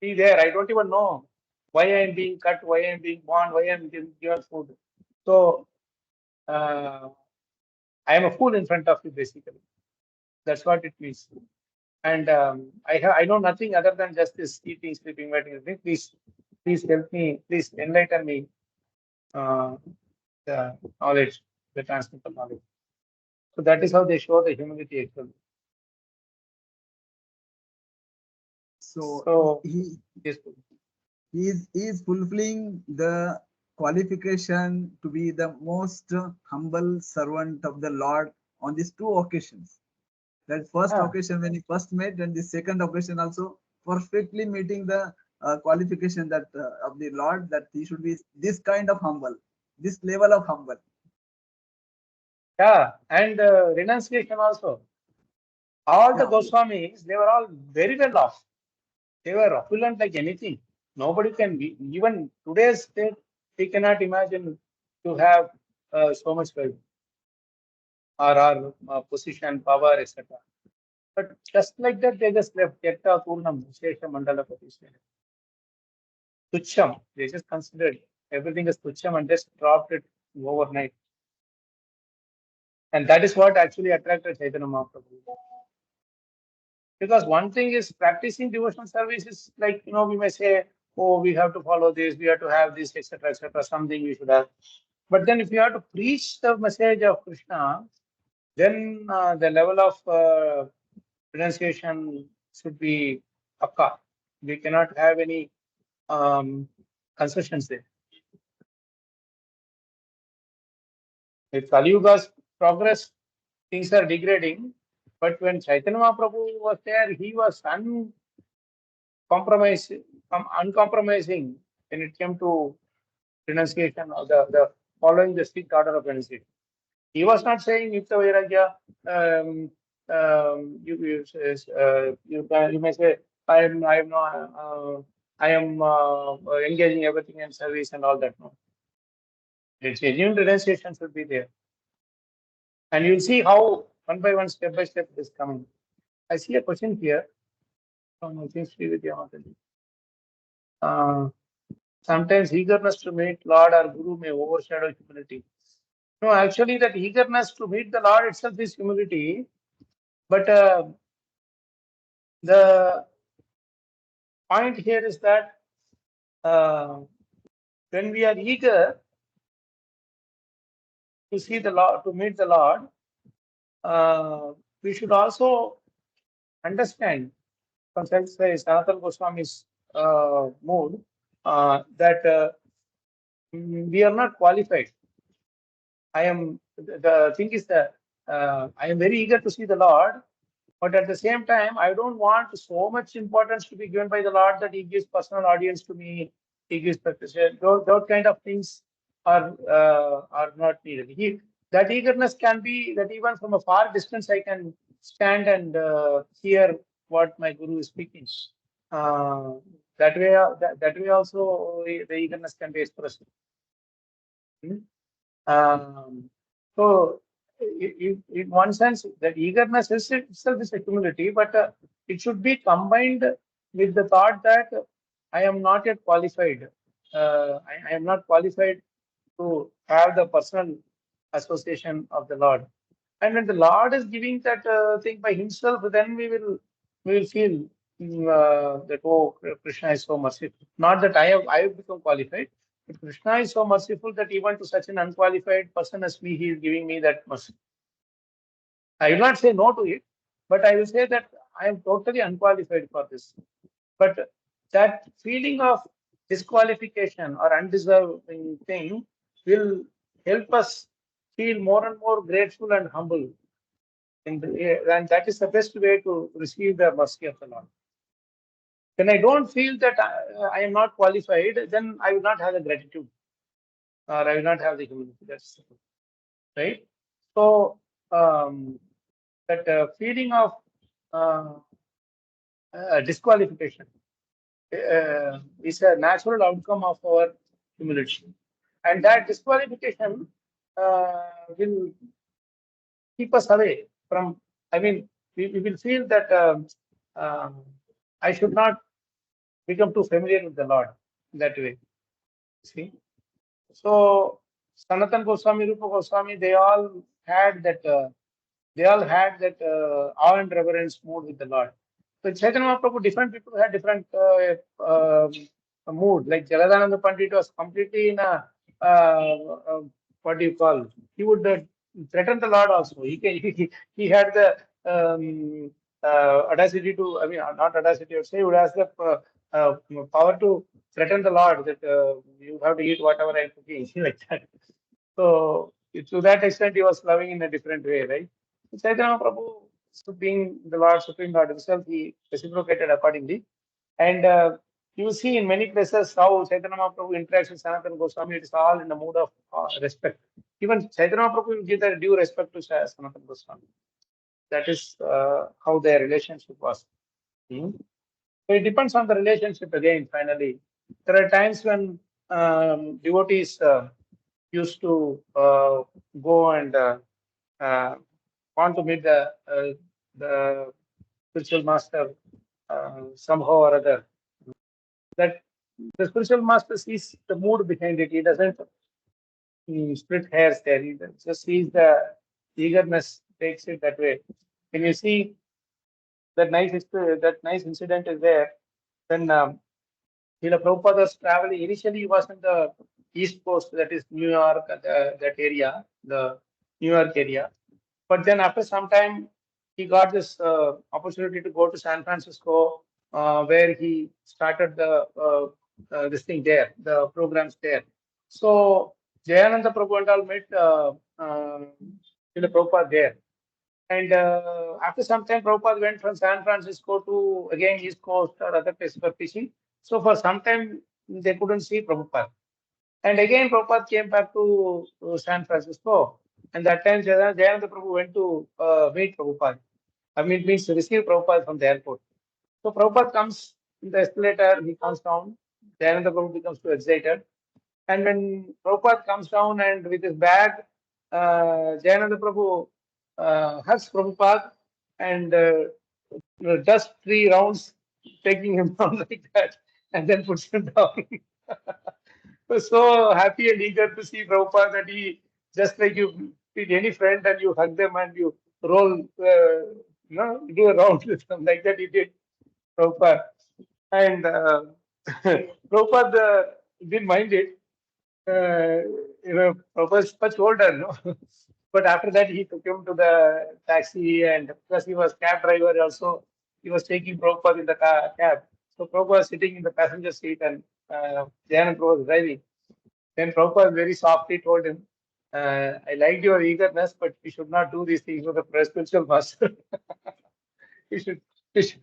be there. I don't even know why I am being cut, why I am being born, why I am given food. So I am a fool in front of you, basically. That's what it means. And I know nothing other than just this eating, sleeping, waiting. Please help me. Please enlighten me. The knowledge, the transmittal knowledge. So that is how they show the humility actually. So he is fulfilling the qualification to be the most humble servant of the Lord on these two occasions. That first occasion when he first met, and the second occasion also perfectly meeting the qualification that of the Lord, that he should be this kind of humble, this level of humble. Yeah, and renunciation also. All the Goswamis, they were all very well off. They were opulent like anything. Nobody can be, even today's state, we cannot imagine to have so much wealth or position, power, etc. But just like that, they just left. Yakta Purnam, Shesha Mandala Patisha. Tucham. They just considered everything as Tucham and just dropped it overnight. And that is what actually attracted Chaitanya Mahaprabhu. Because one thing is practicing devotional service is like, we may say, oh, we have to follow this, we have to have this, etc., something we should have. But then if you have to preach the message of Krishna, then the level of renunciation should be akka. We cannot have any concessions there. With Kali Yuga's progress, things are degrading. But when Chaitanya Mahaprabhu was there, he was uncompromising when it came to renunciation or the following the strict order of renunciation. He was not saying Yukta Vairagya. You may say I am engaging everything in service and all that. No, it's genuine renunciation should be there, and you'll see how one by one, step by step, it is coming. I see a question here from I think Srila. Sometimes eagerness to meet Lord or Guru may overshadow humility. No, actually, that eagerness to meet the Lord itself is humility. But the point here is that when we are eager to see the Lord, to meet the Lord, we should also understand, from Sanatana Goswami's mood, that we are not qualified. The thing is that I am very eager to see the Lord, but at the same time, I don't want so much importance to be given by the Lord that He gives personal audience to me. He gives those kind of things are not needed. That eagerness can be that even from a far distance I can stand and hear what my Guru is speaking. That way also the eagerness can be expressed. So, in one sense, that eagerness itself is a humility, but it should be combined with the thought that I am not yet qualified. I am not qualified to have the personal association of the Lord. And when the Lord is giving that thing by Himself, then we will feel that Krishna is so merciful. Not that I have become qualified. But Krishna is so merciful that even to such an unqualified person as me, He is giving me that mercy. I will not say no to it, but I will say that I am totally unqualified for this. But that feeling of disqualification or undeserving thing will help us feel more and more grateful and humble. And that is the best way to receive the mercy of the Lord. When I don't feel that I am not qualified, then I will not have the gratitude. Or I will not have the humility. That's right. So that feeling of disqualification is a natural outcome of our humility, and that disqualification will keep us away from. I mean, we will feel that I should not become too familiar with the Lord that way. See. So Sanatana Goswami, Rupa Goswami, they all had that awe and reverence mood with the Lord. So Chaitanya Mahaprabhu, different people had different mood. Like Jaladananda Pandit was completely in a what do you call? He would threaten the Lord also. He had the audacity to, I mean, not audacity, I would say, he would have the power to threaten the Lord that you have to eat whatever I'm cooking, like that. So to that extent, he was loving in a different way, right? Chaitanya Mahaprabhu, being the Lord, Supreme Lord Himself, He reciprocated accordingly. And you see in many places how Chaitanya Mahaprabhu interacts with Sanatana Goswami, it is all in the mood of respect. Even Chaitanya Mahaprabhu will give the due respect to Sanatana Goswami. That is how their relationship was. So it depends on the relationship again, finally. There are times when devotees used to go and want to meet the spiritual master somehow or other. That the spiritual master sees the mood behind it. He doesn't split hairs there. He just sees the eagerness, takes it that way. When you see that nice incident is there, then Srila Prabhupada was traveling. Initially, he was in the East Coast, that is New York, that area, the New York area. But then after some time, he got this opportunity to go to San Francisco, where he started this thing there, the programs there. So Jayananda Prabhu and all met Srila Prabhupada there. And after some time, Prabhupada went from San Francisco to again East Coast or other places for teaching. So for some time, they couldn't see Prabhupada. And again, Prabhupada came back to San Francisco. And that time, Jayananda Prabhu went to meet Prabhupada. I mean, it means to receive Prabhupada from the airport. So Prabhupada comes in the escalator, he comes down. Jayananda Prabhu becomes too excited. And when Prabhupada comes down and with his bag, Jayananda Prabhu hugs Prabhupada and does 3 rounds, taking him down like that, and then puts him down. Was so happy and eager to see Prabhupada that he, just like you meet any friend and you hug them and you roll, do a round with them, like that he did Prabhupada. And Prabhupada didn't mind it. Prabhupada was much older, no? But after that, he took him to the taxi, and because he was cab driver also, he was taking Prabhupada in the cab. So Prabhupada was sitting in the passenger seat and Jayananda was driving. Then Prabhupada very softly told him, I liked your eagerness, but you should not do these things with the spiritual master. you should, you should,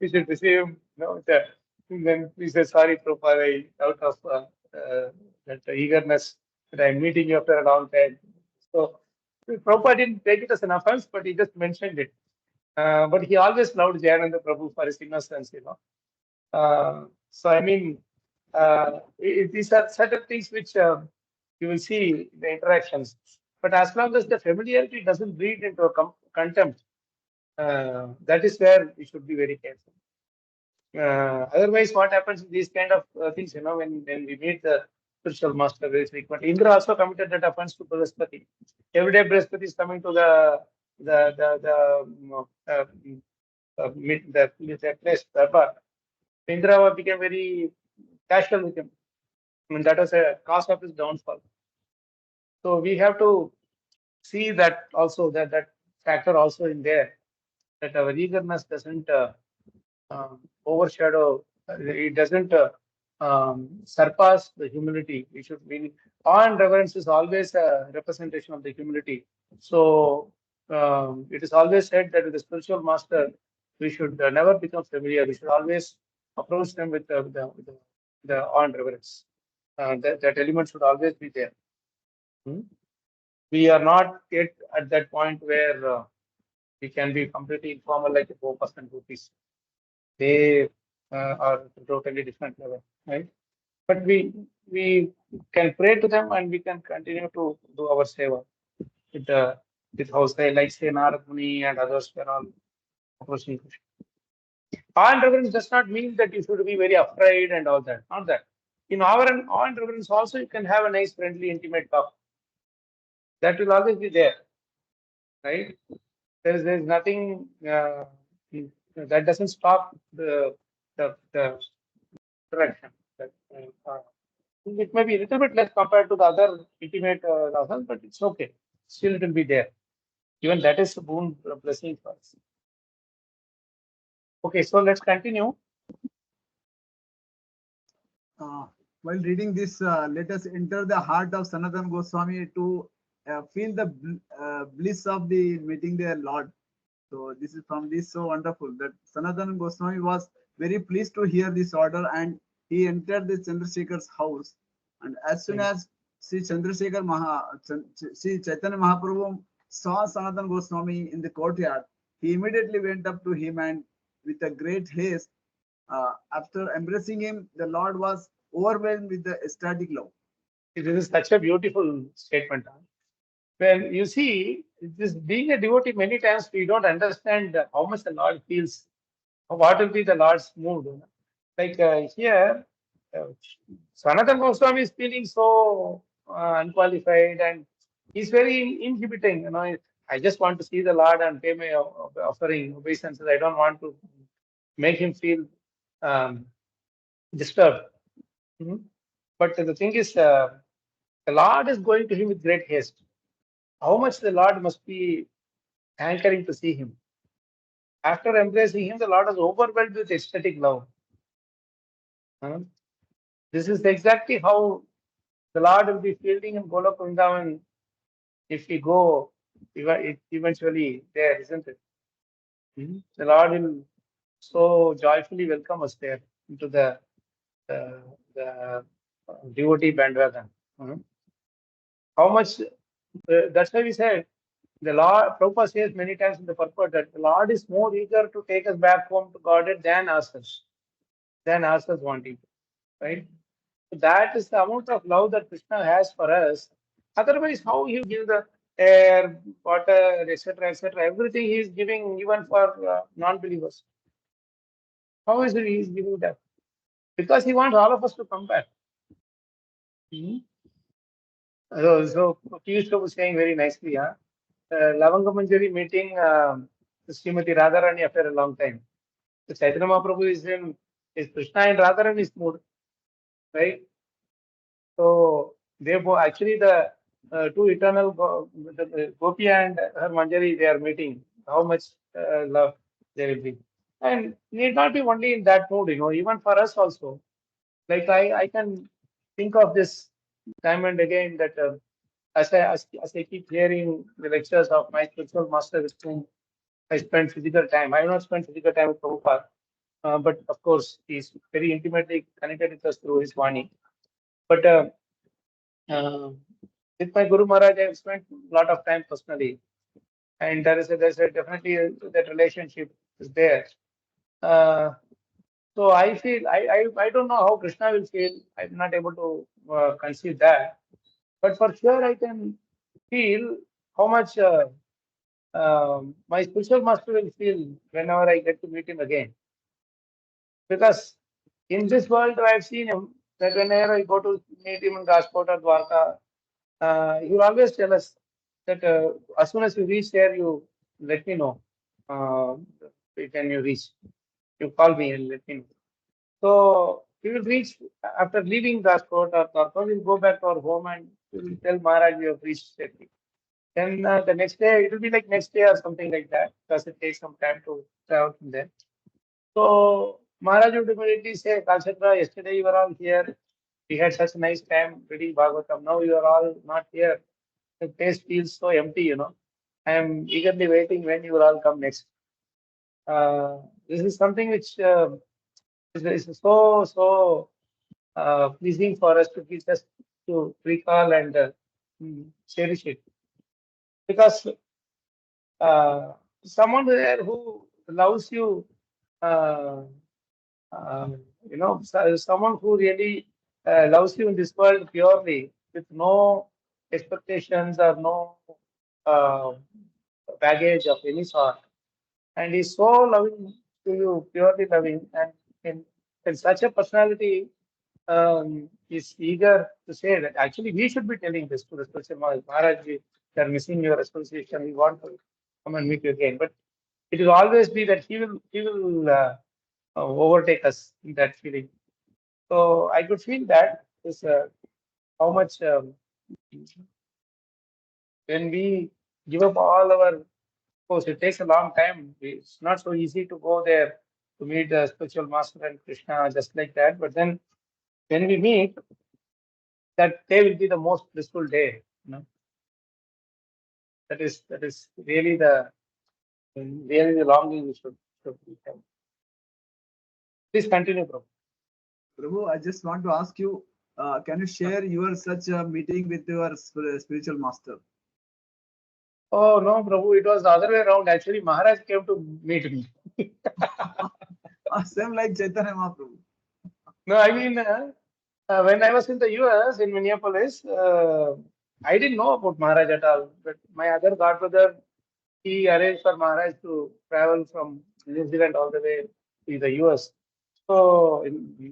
you should receive him. Then he said, sorry, Prabhupada, out of that eagerness that I'm meeting you after a long time. So Prabhupada didn't take it as an offense, but he just mentioned it. But he always loved Jayananda Prabhu for his innocence, so I mean, these are certain things which you will see in the interactions. But as long as the familiarity doesn't breed into a contempt, that is where we should be very careful. Otherwise, what happens in these kind of things, when we meet the spiritual master very frequently. Indra also committed that offense to Brihaspati. Every day Brihaspati is coming to the place, Darbar. Indra became very casual with him. I mean, that was a cause of his downfall. So we have to see that also, that factor also in there, that our eagerness doesn't overshadow, it doesn't surpass the humility. We should be, awe and reverence is always a representation of the humility. So it is always said that with the spiritual master, we should never become familiar. We should always approach them with the awe and reverence. That element should always be there. We are not yet at that point where we can be completely informal like the 4% groupies. They are totally different level, right? But we can pray to them and we can continue to do our seva with house, like say Narad Muni and others were all approaching Krishna. Awe and reverence does not mean that you should be very afraid and all that. Not that. In awe and reverence also, you can have a nice, friendly, intimate talk. That will always be there, right? There is nothing that doesn't stop the interaction. It may be a little bit less compared to the other intimate dasas, but it's okay. Still, it will be there. Even that is a boon, blessing for us. Okay, so let's continue. While reading this, let us enter the heart of Sanatana Goswami to feel the bliss of the meeting their Lord. So this is from this so wonderful that Sanatana Goswami was very pleased to hear this order, and he entered the Chandrasekhar's house. And as soon as Sri Chandrasekhar Sri Caitanya Mahaprabhu saw Sanatana Goswami in the courtyard, he immediately went up to him and with a great haste, after embracing him, the Lord was overwhelmed with the ecstatic love. This is such a beautiful statement. Well, you see, this being a devotee, many times we don't understand how much the Lord feels, what will be the Lord's mood. Like here, Sanatana Goswami is feeling so unqualified and he's very inhibiting. I just want to see the Lord and pay my offering obeisances. I don't want to make him feel disturbed. But the thing is, the Lord is going to him with great haste. How much the Lord must be hankering to see him. After embracing him, the Lord is overwhelmed with ecstatic love. This is exactly how the Lord will be feeling in Golok Vrindavan if we go eventually there, isn't it? The Lord will so joyfully welcome us there into the devotee bandwagon. How much? That's why we said the Lord. Prabhupada says many times in the purport that the Lord is more eager to take us back home to Godhead than ourselves wanting, right? So that is the amount of love that Krishna has for us. Otherwise, how he will give the air, water, etc., everything he is giving even for non-believers. How is it he is giving that? Because he wants all of us to come back. So Piyush was saying very nicely, Lavanga Manjari meeting Srimati Radharani after a long time. So Chaitanya Mahaprabhu is Krishna and Radharani is mood, right? So they actually the two eternal the Gopi and her Manjari, they are meeting. How much love there will be, and need not be only in that mood, even for us also. Like I can think of this time and again that as I keep hearing the lectures of my spiritual master with whom I spend physical time. I have not spent physical time with Prabhupada, but of course he's very intimately connected with us through his Vani. But with my Guru Maharaj, I have spent a lot of time personally, and there's a definitely that relationship is there. So I feel I don't know how Krishna will feel. I'm not able to conceive that, but for sure I can feel how much my spiritual master will feel whenever I get to meet him again. Because in this world, I've seen him that whenever I go to meet him in Rajkot or Dwarka, he will always tell us that as soon as you reach there, you let me know. When you reach, you call me and let me know. So we will reach after leaving Rajkot or Dwarka, we'll go back to our home and we will tell Maharaj we have reached safely. Then the next day, it will be like next day or something like that, because it takes some time to travel from there. So Maharaj would immediately say, Kalacakra, yesterday you were all here. We had such a nice time reading Bhagavatam. Now you are all not here. The place feels so empty, I am eagerly waiting when you will all come next. This is something which is so pleasing for us to be just to recall and cherish it. Because someone there who loves you, someone who really loves you in this world purely, with no expectations or no uh, baggage of any sort, and is so loving to you, purely loving, and in such a personality is eager to say that actually we should be telling this to the spiritual Maharaj, we are missing your association, we want to come and meet you again. But it will always be that he will overtake us in that feeling. So I could feel that is how much when we give up all our, of course, it takes a long time. It's not so easy to go there to meet the spiritual master and Krishna just like that. But then when we meet, that day will be the most blissful day. That is really the longing we should have. Please continue, Prabhu. Prabhu, I just want to ask you, can you share your such a meeting with your spiritual master? Oh no, Prabhu, it was the other way around. Actually, Maharaj came to meet me. Same like Chaitanya Mahaprabhu. No, I mean, when I was in the US, in Minneapolis, I didn't know about Maharaj at all. But my other godbrother, he arranged for Maharaj to travel from New Zealand all the way to the US. So,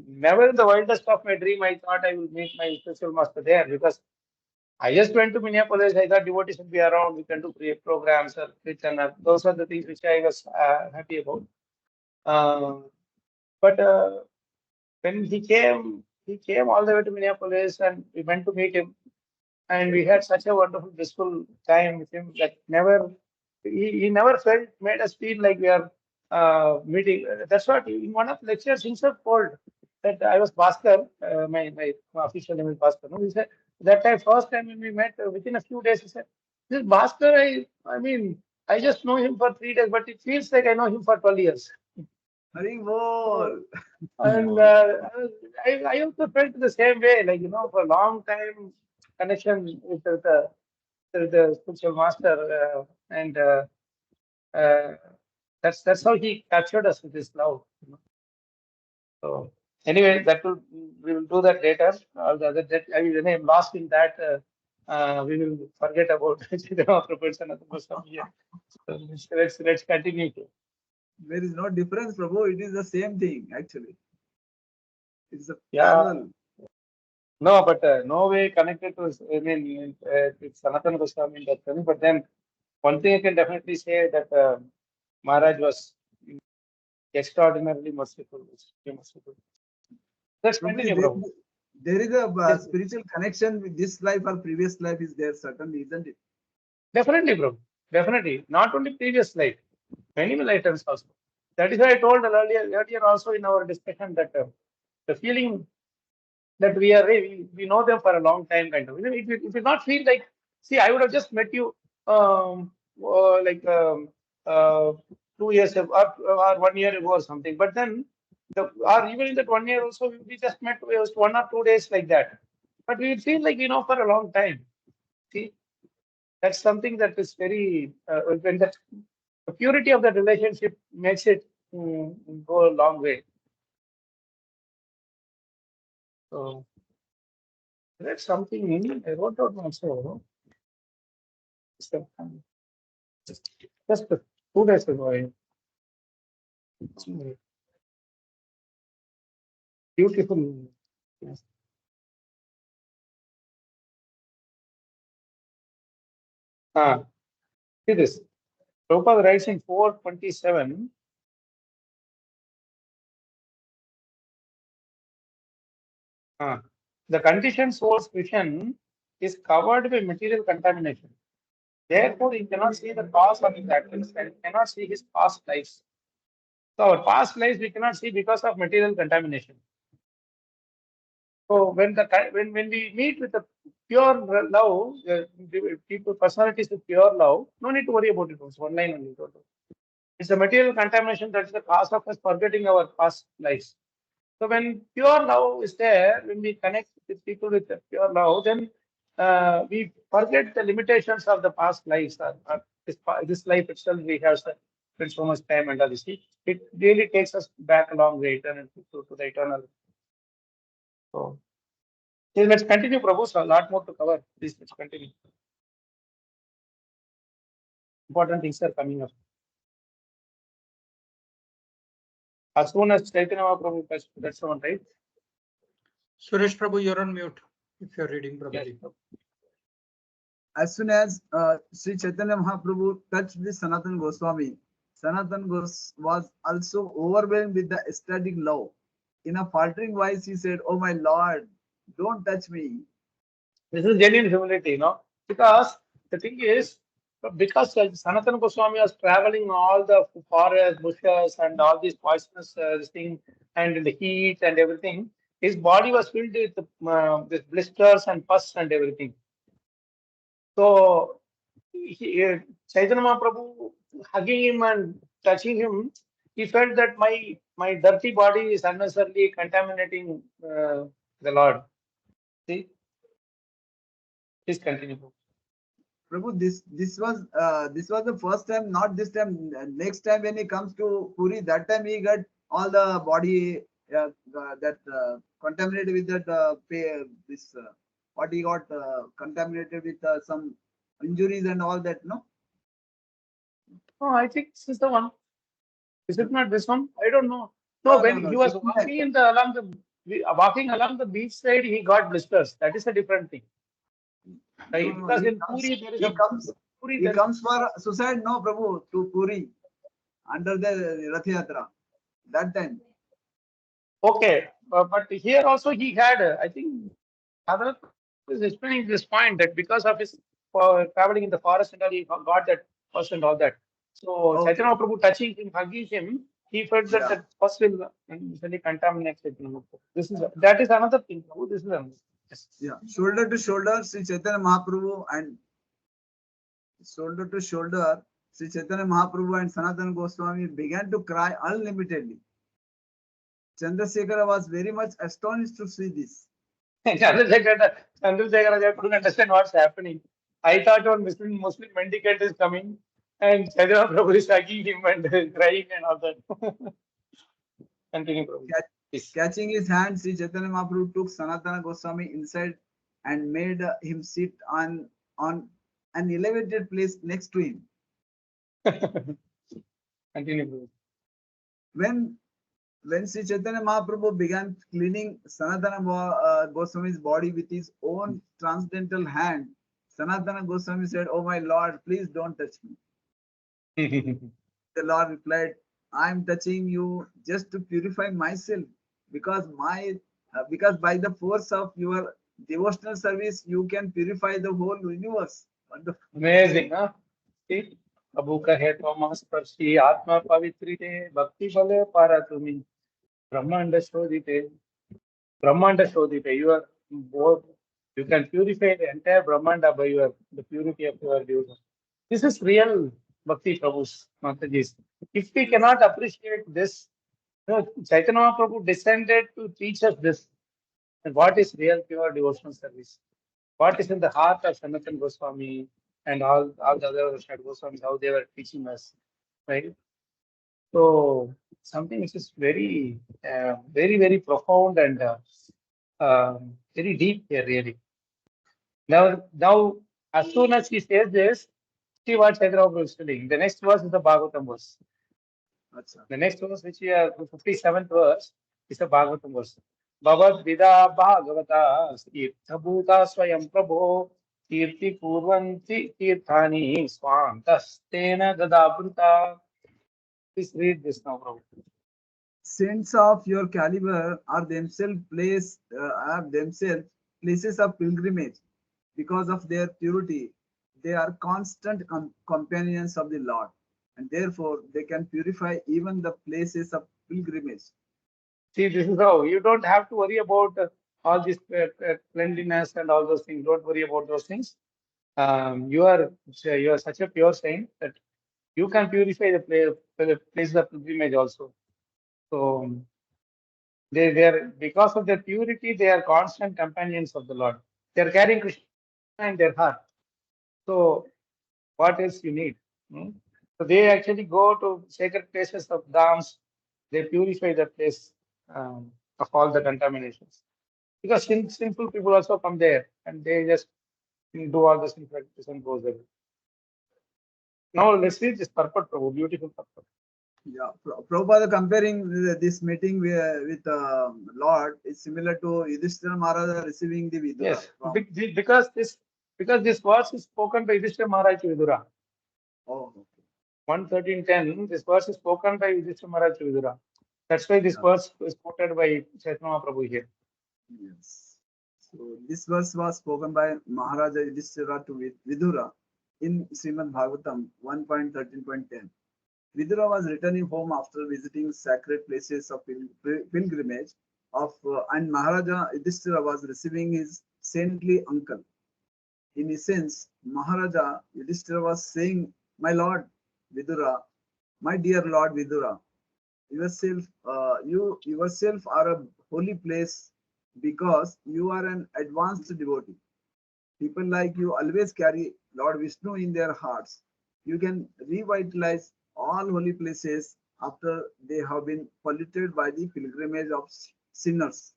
never in the wildest of my dream, I thought I will meet my spiritual master there, because I just went to Minneapolis. I thought devotees should be around. We can do programs or Caitanya. Those are the things which I was happy about. But when he came all the way to Minneapolis, and we went to meet him, and we had such a wonderful, blissful time with him that he never made us feel like we are meeting. That's what in one of the lectures himself told that I was Bhaskar, my official name is Bhaskar. No? He said that time, first time when we met, within a few days, he said, This Bhaskar, I mean, I just know him for 3 days, but it feels like I know him for 12 years. Hari Bol. And I also felt the same way, like, for a long time connection with the spiritual master, and that's how he captured us with his love. So anyway, we will do that later. All the other when I'm lost in that, we will forget about Chaitanya Mahaprabhu and Sanatana Goswami here. So let's continue. There is no difference, Prabhu. It is the same thing, actually. It's a Yeah. parallel. No, but no way connected to, I mean, with Sanatana Goswami in that sense. But then one thing I can definitely say that Maharaj was extraordinarily merciful. Extremely merciful. Let's Prabhu, continue, Prabhu. there is a Yes. spiritual connection with this life or previous life is there, certainly, isn't it? Definitely, bro. Definitely. Not only previous life, many lifetimes also. That is why I told earlier also in our discussion that the feeling that we know them for a long time, kind of. It will not feel like, see, I would have just met you like 2 years ago or 1 year ago or something. But then, or even in that 1 year also, we just met 1 or 2 days like that. But we feel like we know for a long time. See, that's something that is very, when the purity of that relationship makes it go a long way. So that's something I wrote out also. Just 2 days ago. Beautiful. Yes. See this. Prabhupada writes in 427. The conditioned soul's vision is covered by material contamination. Therefore, he cannot see the cause of his actions and cannot see his past lives. So, our past lives we cannot see because of material contamination. So, when we meet with the pure love, people, personalities with pure love, no need to worry about it. It's one line only. It's the material contamination that is the cause of us forgetting our past lives. So when pure love is there, when we connect with people with pure love, then we forget the limitations of the past lives. This life itself, we have spent so much time and all this. It really takes us back a long way to the eternal. So let's continue, Prabhu. So a lot more to cover. Please let's continue. Important things are coming up. As soon as Caitanya Mahaprabhu, that's the one, right? Suresh Prabhu, you're on mute if you're reading Prabhuji. Yes. As soon as Sri Chaitanya Mahaprabhu touched the Sanatana Goswami, Sanatana was also overwhelmed with the ecstatic love. In a faltering voice, he said, "Oh my Lord, don't touch me." This is genuine humility, because the thing is, because Sanatana Goswami was traveling all the forests, bushes, and all these poisonous this thing, and in the heat and everything, his body was filled with blisters and pus and everything. So, Chaitanya Mahaprabhu hugging him and touching him, he felt that my dirty body is unnecessarily contaminating the Lord. See, please continue. Prabhu, this was the first time, not this time. Next time when he comes to Puri, that time he got all the body that contaminated with that what he got contaminated with some injuries and all that. No. Oh, I think this is the one. Is it not this one? I don't know. No, when he was walking walking along the beach side, he got blisters. That is a different thing. Right? No, Because in Puri, there is he comes for suicide, no, Prabhu, to Puri under the Rath Yatra. That time. Okay, but here also he had, I think, Adharat is explaining this point that because of his traveling in the forest and all, he got that pus and all that. So Chaitanya Prabhu touching him, hugging him, he felt that that pus will eventually contaminate Chaitanya Mahaprabhu. That is another thing, Prabhu. This is another. Yes. Yeah, shoulder to shoulder, Sri Chaitanya Mahaprabhu and shoulder to shoulder, Sri Chaitanya Mahaprabhu and Sanatana Goswami began to cry unlimitedly. Chandrasekhara was very much astonished to see this. Chandrasekhara couldn't understand what's happening. I thought one Muslim mendicant is coming and Chaitanya Prabhu is hugging him and crying and all that. Continue, Prabhu. Catching his hand, Sri Chaitanya Mahaprabhu took Sanatana Goswami inside and made him sit on an elevated place next to him. Continue, Prabhu. When Sri Chaitanya Mahaprabhu began cleaning Sanatana Goswami's body with his own transcendental hand, Sanatana Goswami said, "Oh my Lord, please don't touch me." The Lord replied, "I am touching you just to purify myself, because by the force of your devotional service, you can purify the whole universe." Wonderful. Amazing, huh? See? Prabhu kahe Thomas Parsi Atma Pavitrite Bhakti Bale Para Tumi Brahmanda Shodhite. Brahmanda Shodhite. You are both. You can purify the entire Brahmanda by the purity of your devotion. This is real Bhakti Prabhu's Mataji's. If we cannot appreciate this, Chaitanya Mahaprabhu descended to teach us this. And what is real pure devotional service? What is in the heart of Sanatana Goswami and all the other Goswamis, how they were teaching us, right? So something which is very, very profound and very deep here, really. Now, as soon as he says this, see what Chaitanya Mahaprabhu is telling. The next verse is the Bhagavatam verse. The next verse, which is the 57th verse, is the Bhagavatam verse. Bhavad Vida Bhagavata Tirtha Bhuta Swayam Prabho Tirti Purvanti Tirthani Swantastena Gadabhuta. Please read this now, Prabhu. Saints of your caliber are themselves places of pilgrimage. Because of their purity, they are constant companions of the Lord, and therefore they can purify even the places of pilgrimage. See, this is how you don't have to worry about all this cleanliness and all those things. Don't worry about those things. You are such a pure saint that you can purify the place of pilgrimage also. So they are, because of their purity, they are constant companions of the Lord. They are carrying Krishna in their heart. So what else you need? So they actually go to sacred places of dhams. They purify the place of all the contaminations. Because sinful people also come there and they just do all the sinful practices and goes away. Now let's read this purport, Prabhu, beautiful purport. Yeah, Prabhupada comparing this meeting with Lord is similar to Yudhishthira Maharaj receiving the Vidura. Yes, because this verse is spoken by Yudhishthira Maharaj to Vidura. Oh, okay. 1:13:10. This verse is spoken by Yudhishthira Maharaj to Vidura. That's why this verse is quoted by Chaitanya Mahaprabhu here. Yes. So this verse was spoken by Maharaja Yudhishthira to Vidura in Srimad Bhagavatam 1.13.10. Vidura was returning home after visiting sacred places of pilgrimage and Maharaja Yudhishthira was receiving his saintly uncle. In essence, Maharaja Yudhishthira was saying, "My Lord Vidura, my dear Lord Vidura, you yourself are a holy place because you are an advanced devotee. People like you always carry Lord Vishnu in their hearts. You can revitalize all holy places after they have been polluted by the pilgrimage of sinners."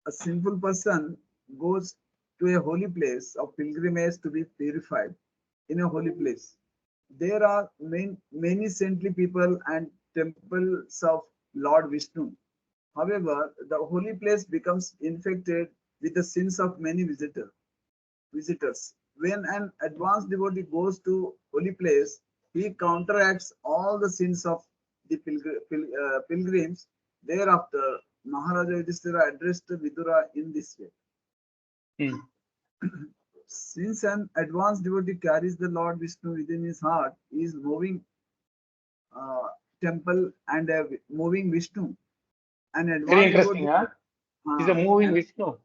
A sinful person goes to a holy place of pilgrimage to be purified. In a holy place, there are many saintly people and temples of Lord Vishnu. However, the holy place becomes infected with the sins of many visitors. When an advanced devotee goes to holy place, he counteracts all the sins of the pilgrims. Thereafter, Maharaja Yudhishthira addressed Vidura in this way. Since an advanced devotee carries the Lord Vishnu within his heart, he is moving temple and a moving Vishnu. An Very advanced interesting, devotee, huh? He's a moving Vishnu.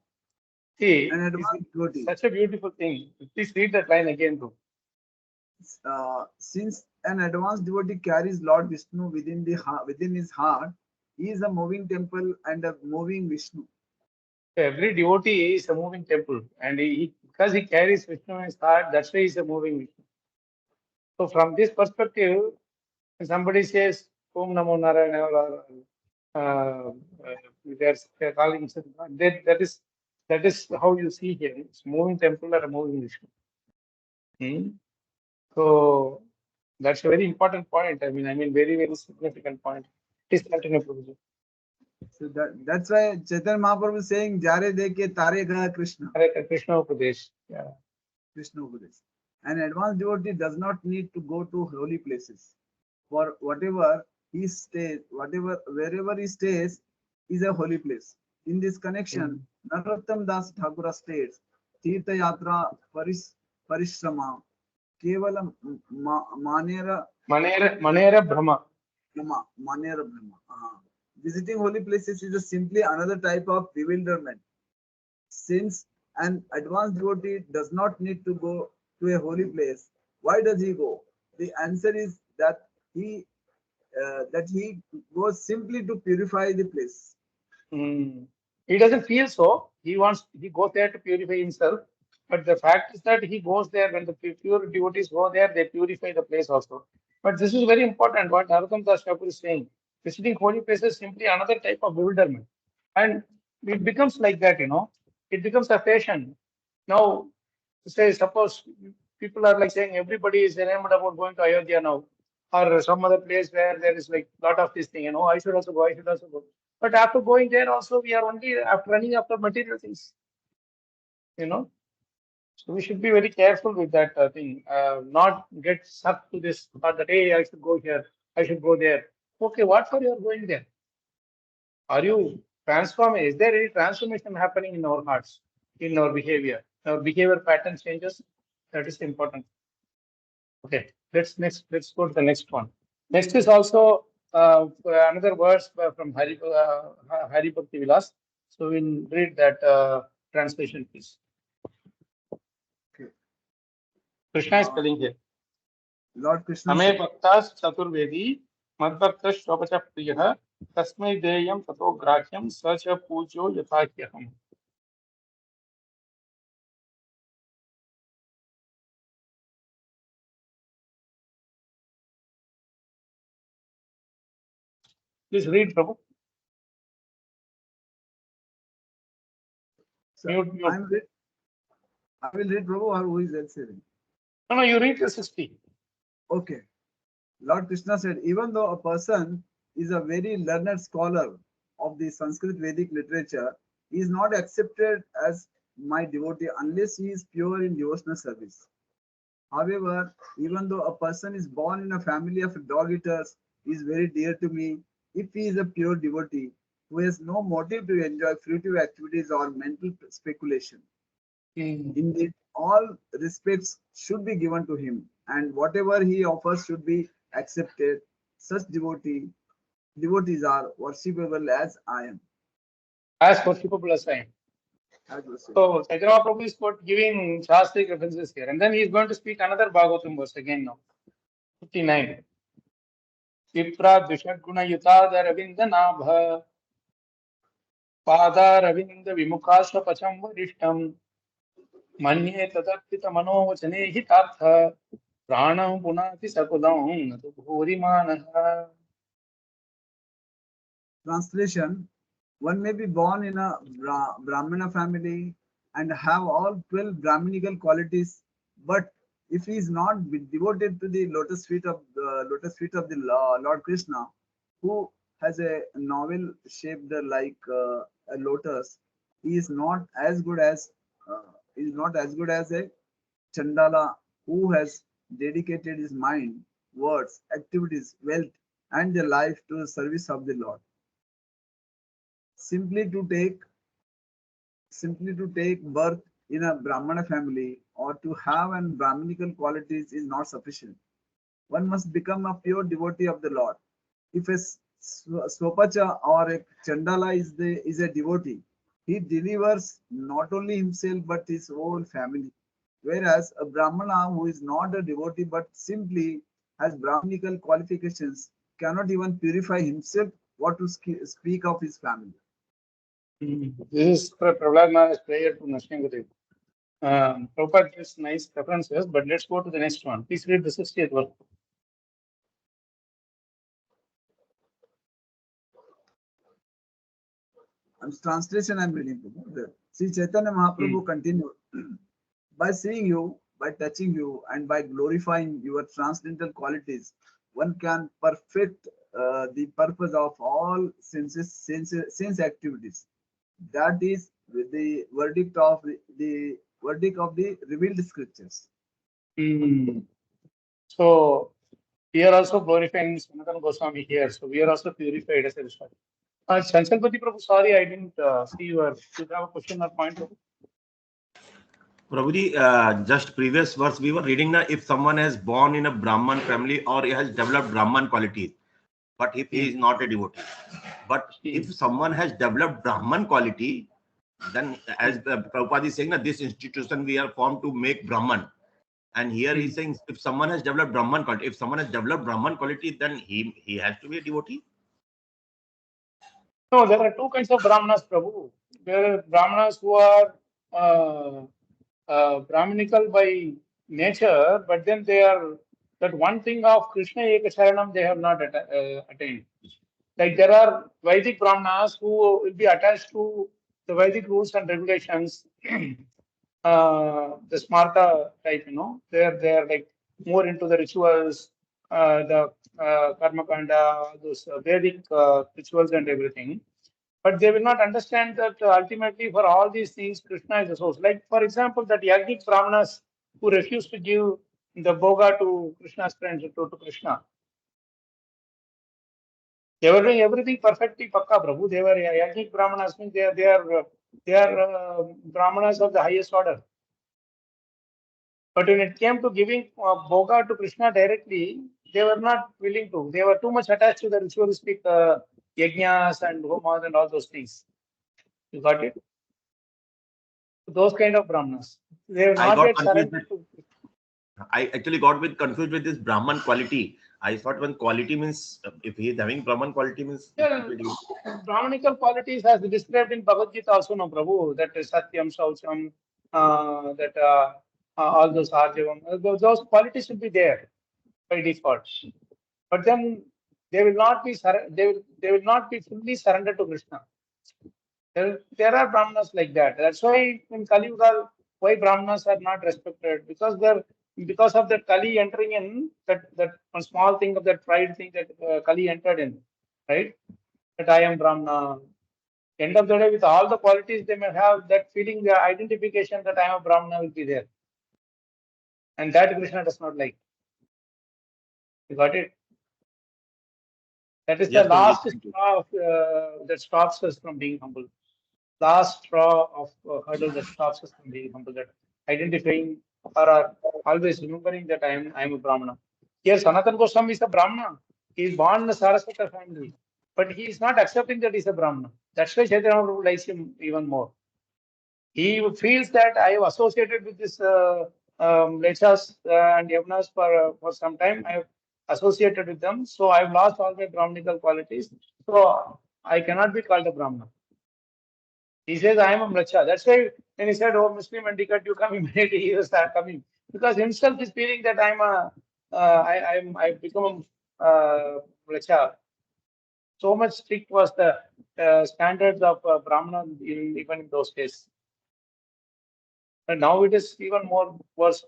See, an it's advanced devotee. such a beautiful thing. Please read that line again, too. Since an advanced devotee carries Lord Vishnu within his heart, he is a moving temple and a moving Vishnu. Every devotee is a moving temple, and because he carries Vishnu in his heart, that's why he's a moving Vishnu. So, from this perspective, when somebody says Om Namo Narayana, or they're calling that is how you see here. It's moving temple or a moving Vishnu. So that's a very important point. I mean, very, very significant point. Please continue, Prabhuji. So that's why Chaitanya Mahaprabhu is saying, Jare deke tare gaha Krishna. Krishna Upadesh. Yeah. Krishna Upadesh. An advanced devotee does not need to go to holy places. For wherever he stays is a holy place. In this connection, Narottam Das Thakura states, Tirtha Yatra Parishrama Kevala Manera Brahma. Manera Brahma. Visiting holy places is simply another type of bewilderment. Since an advanced devotee does not need to go to a holy place, why does he go? The answer is that he goes simply to purify the place. He doesn't feel so. He goes there to purify himself. But the fact is that he goes there when the pure devotees go there, they purify the place also. But this is very important. What Narottam Das Thakur is saying, visiting holy places is simply another type of bewilderment, and it becomes like that. It becomes a fashion. Now, suppose people are like saying everybody is enamored about going to Ayodhya now, or some other place where there is like lot of this thing. I should also go. I should also go. But after going there, also we are only running after material things. So we should be very careful with that thing. Not get sucked to this thought that hey, I should go here, I should go there. Okay, what for you are going there? Are you transforming? Is there any transformation happening in our hearts, in our behavior? Our behavior pattern changes. That is important. Okay, let's go to the next one. Next is also another verse from Hari Bhakti Vilas. So we'll read that translation, please. Okay. Krishna is telling here. Lord Krishna Ame bhaktas chaturvedi madbhaktas shvapacha priyah tasmai deyam tato grahyam sacha pujo yathakyaham. Please read, Prabhu. So Mute. I will read, Prabhu, or who is else reading? No, you read the 60. Okay. Lord Krishna said, even though a person is a very learned scholar of the Sanskrit Vedic literature, he is not accepted as my devotee unless he is pure in devotional service. However, even though a person is born in a family of dog eaters, he is very dear to me if he is a pure devotee who has no motive to enjoy fruitive activities or mental speculation. Indeed, all respects should be given to him, and whatever he offers should be accepted. Such devotees are worshipable as I am. As worshipable as I am. So Chaitanya Mahaprabhu is giving Shastric references here, and then he is going to speak another Bhagavatam verse again now. 59. Vipra Dvishadguna Yutadar Avinda Nabha Padar Avinda Vimukasha Pacham Varishtam Manye Tadarpita Manovachane Hitartha Pranam Punati Sakudam Natu Bhurimanaha. Translation: one may be born in a Brahmana family and have all 12 Brahminical qualities, but if he is not devoted to the lotus feet of the Lord Krishna, who has a novel shaped like a lotus, he is not as good as a Chandala who has dedicated his mind, words, activities, wealth, and their life to the service of the Lord. Simply to take birth in a Brahmana family or to have an Brahminical qualities is not sufficient. One must become a pure devotee of the Lord. If a Swapacha or a Chandala is a devotee, he delivers not only himself but his whole family. Whereas a Brahmana who is not a devotee but simply has Brahminical qualifications cannot even purify himself, what to speak of his family. This is Prahlad Maharaj's prayer to Nrsimhadev. Prabhupada gives nice references, but let's go to the next one. Please read the 60th verse. Translation I'm reading. Sri Chaitanya Mahaprabhu continued, by seeing you, by touching you, and by glorifying your transcendental qualities, one can perfect the purpose of all sense activities. That is the verdict of the revealed scriptures. So we are also glorifying Sanatana Goswami here. So we are also purified as a result. Chansalpati Prabhu, sorry, I didn't see your. Do you have a question or point? Prabhuji, just previous verse we were reading that if someone is born in a Brahman family or he has developed Brahman qualities, but if he is not a devotee, but if someone has developed Brahman quality, then as Prabhupada is saying that this institution we are formed to make Brahman. And here he's saying if someone has developed Brahman quality, then he has to be a devotee. No, there are two kinds of Brahmanas, Prabhu. There are Brahmanas who are Brahminical by nature, but then they are that one thing of Krishna Ekacharanam they have not attained. Like there are Vedic Brahmanas who will be attached to the Vedic rules and regulations, the Smarta type, they are like more into the rituals, the Karma Kanda, those Vedic rituals and everything. But they will not understand that ultimately for all these things, Krishna is the source. Like, for example, that Yagnik Brahmanas who refused to give the Bhoga to Krishna's friends, to Krishna. They were doing everything perfectly, Pakka Prabhu. They were Yagnik Brahmanas, means they are Brahmanas of the highest order. But when it came to giving Bhoga to Krishna directly, they were not willing to. They were too much attached to the ritualistic yajnas and homas and all those things. You got it? Those kind of Brahmanas. They have not yet surrendered to. I actually got confused with this Brahman quality. I thought when quality means if he is having Brahman quality means. Yeah, Brahmanical qualities as described in Bhagavad Gita also, no Prabhu. That is Satyam, Shaucham, all those Arjavam. Those qualities will be there by default. But then they will not be fully surrendered to Krishna. There are Brahmanas like that. That's why in Kali Yuga, why Brahmanas are not respected, because of that Kali entering in, that one small thing of that pride thing that Kali entered in, right? That I am Brahmana. End of the day, with all the qualities they may have, that feeling, the identification that I am a Brahmana will be there, and that Krishna does not like. You got it? That is the last straw that stops us from being humble. Last straw of hurdle that stops us from being humble. That identifying or always remembering that I am a Brahmana. Here, Sanatana Goswami is a Brahmana. He is born in a Saraswata family, but he is not accepting that he is a Brahmana. That's why Chaitanya Mahaprabhu likes him even more. He feels that I have associated with this Lechas and Yavnas for some time. I have associated with them, so I have lost all my Brahmanical qualities. So I cannot be called a Brahmana. He says, I am a Mlacha. That's why when he said, oh, Muslim and Dikat, you come immediately, he will start coming. Because himself is feeling that I've become a Mlacha. So much strict was the standards of Brahmana even in those days. And now it is even more worse.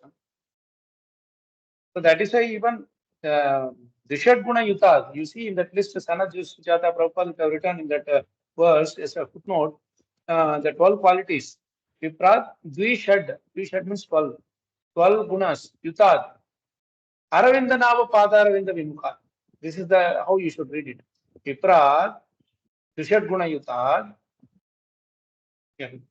So that is why even Drishat Guna Yuta, you see in that list, Sanat Sujata Prabhupada have written in that verse as a footnote, the 12 qualities. Viprat, Dvishad means 12. 12 gunas, Yutad. Aravinda Nava Pada Aravinda Vimukha. This is how you should read it. Viprat, Drishat Guna Yutad.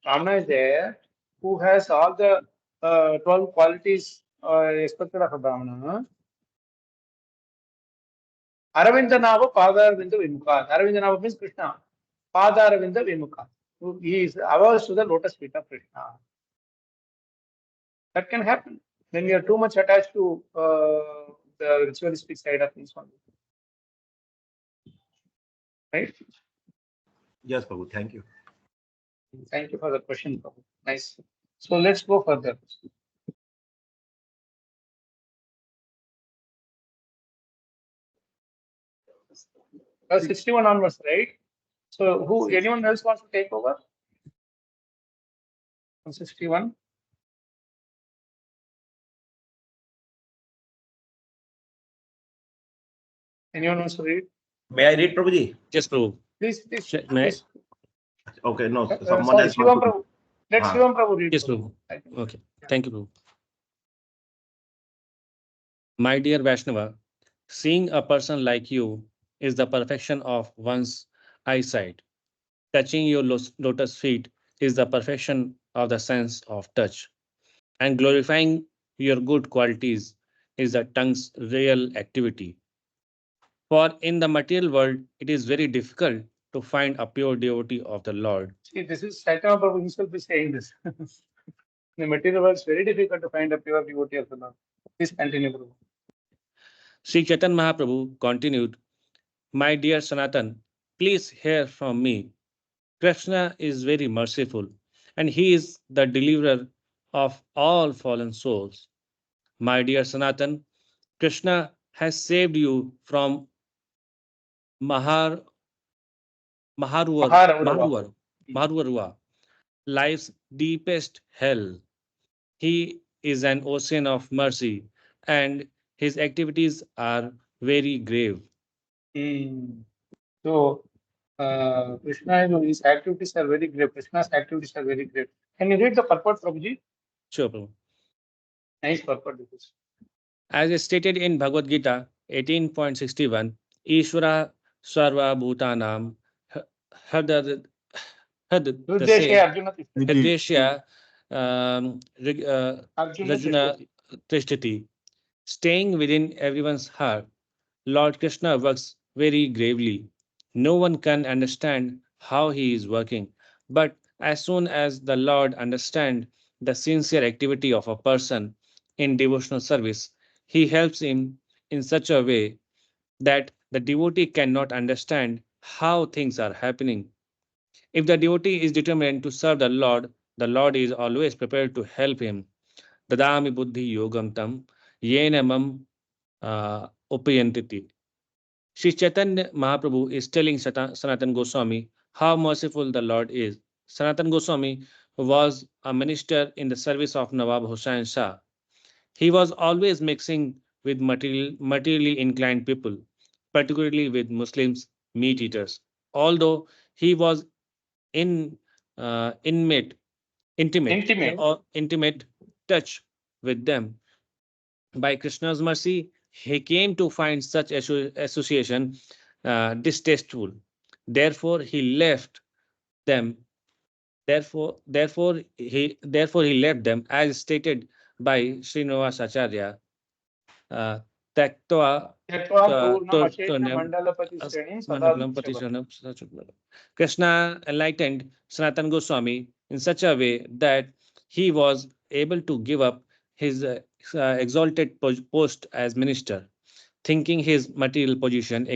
Brahmana is there who has all the 12 qualities expected of a Brahmana. Aravinda Nava Pada Aravinda Vimukha. Aravinda Nava means Krishna. Pada Aravinda Vimukha. he is averse to the lotus feet of Krishna. That can happen when we are too much attached to the ritualistic side of things only. Right? Yes, Prabhu. Thank you. Thank you for the question, Prabhu. Nice. So let's go further. 61 onwards, right? So who? Anyone else wants to take over? From 61. Anyone wants to read? May I read, Prabhuji? Yes, Prabhu. Please. May I? Please. Okay, no, someone Sorry, else. Shivam Prabhu. Let Shivam Prabhu read. Yes, Prabhu. Prabhu. Okay. Thank you, Prabhu. My dear Vaishnava, seeing a person like you is the perfection of one's eyesight. Touching your lotus feet is the perfection of the sense of touch. And glorifying your good qualities is the tongue's real activity. For in the material world, it is very difficult to find a pure devotee of the Lord. See, this is Caitanya Prabhu himself is saying this. In the material world, it's very difficult to find a pure devotee of the Lord. Please continue, Prabhu. Sri Chaitanya Mahaprabhu continued, My dear Sanatan, please hear from me. Krishna is very merciful, and he is the deliverer of all fallen souls. My dear Sanatan, Krishna has saved you from Maharuvar, Maharuvar, life's deepest hell. He is an ocean of mercy, and his activities are very grave. So, Krishna, his activities are very great. Krishna's activities are very great. Can you read the purport, Prabhuji? Sure, Prabhu. Nice purport. As stated in Bhagavad Gita 18.61, Ishvara Sarva Bhutanam Hridaya Arjuna Rajuna Tishtati. Staying within everyone's heart, Lord Krishna works very gravely. No one can understand how he is working, but as soon as the Lord understands the sincere activity of a person in devotional service, he helps him in such a way that the devotee cannot understand how things are happening. If the devotee is determined to serve the Lord is always prepared to help him. Dadami buddhi yogam tam yena mam upayantiti. Sri Chaitanya Mahaprabhu is telling Sanatana Goswami how merciful the Lord is. Sanatana Goswami was a minister in the service of Nawab Hussain Shah. He was always mixing with materially inclined people, particularly with Muslims, meat eaters. Although he was in intimate touch with them, by Krishna's mercy, he came to find such association distasteful. Therefore, he left them. Therefore he left them, as stated by Srinivas Acharya. Taktva Krishna enlightened Sanatana Goswami in such a way that he was able to give up his exalted post as minister, thinking his material position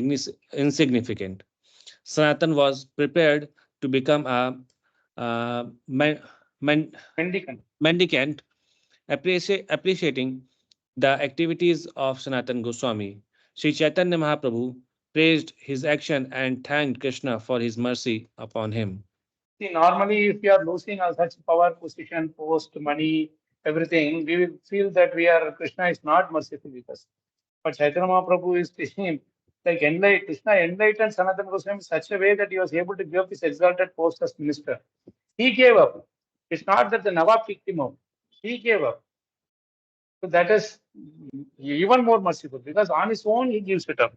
insignificant. Sanatan was prepared to become a mendicant, appreciating the activities of Sanatana Goswami. Sri Chaitanya Mahaprabhu praised his action and thanked Krishna for his mercy upon him. See, normally, if we are losing such power, position, post, money, everything, we will feel that Krishna is not merciful with us. But Chaitanya Mahaprabhu is teaching him, like Krishna enlightened Sanatana Goswami in such a way that he was able to give up his exalted post as minister. He gave up. It's not that the Nawab kicked him out. He gave up. So that is even more merciful because on his own he gives it up.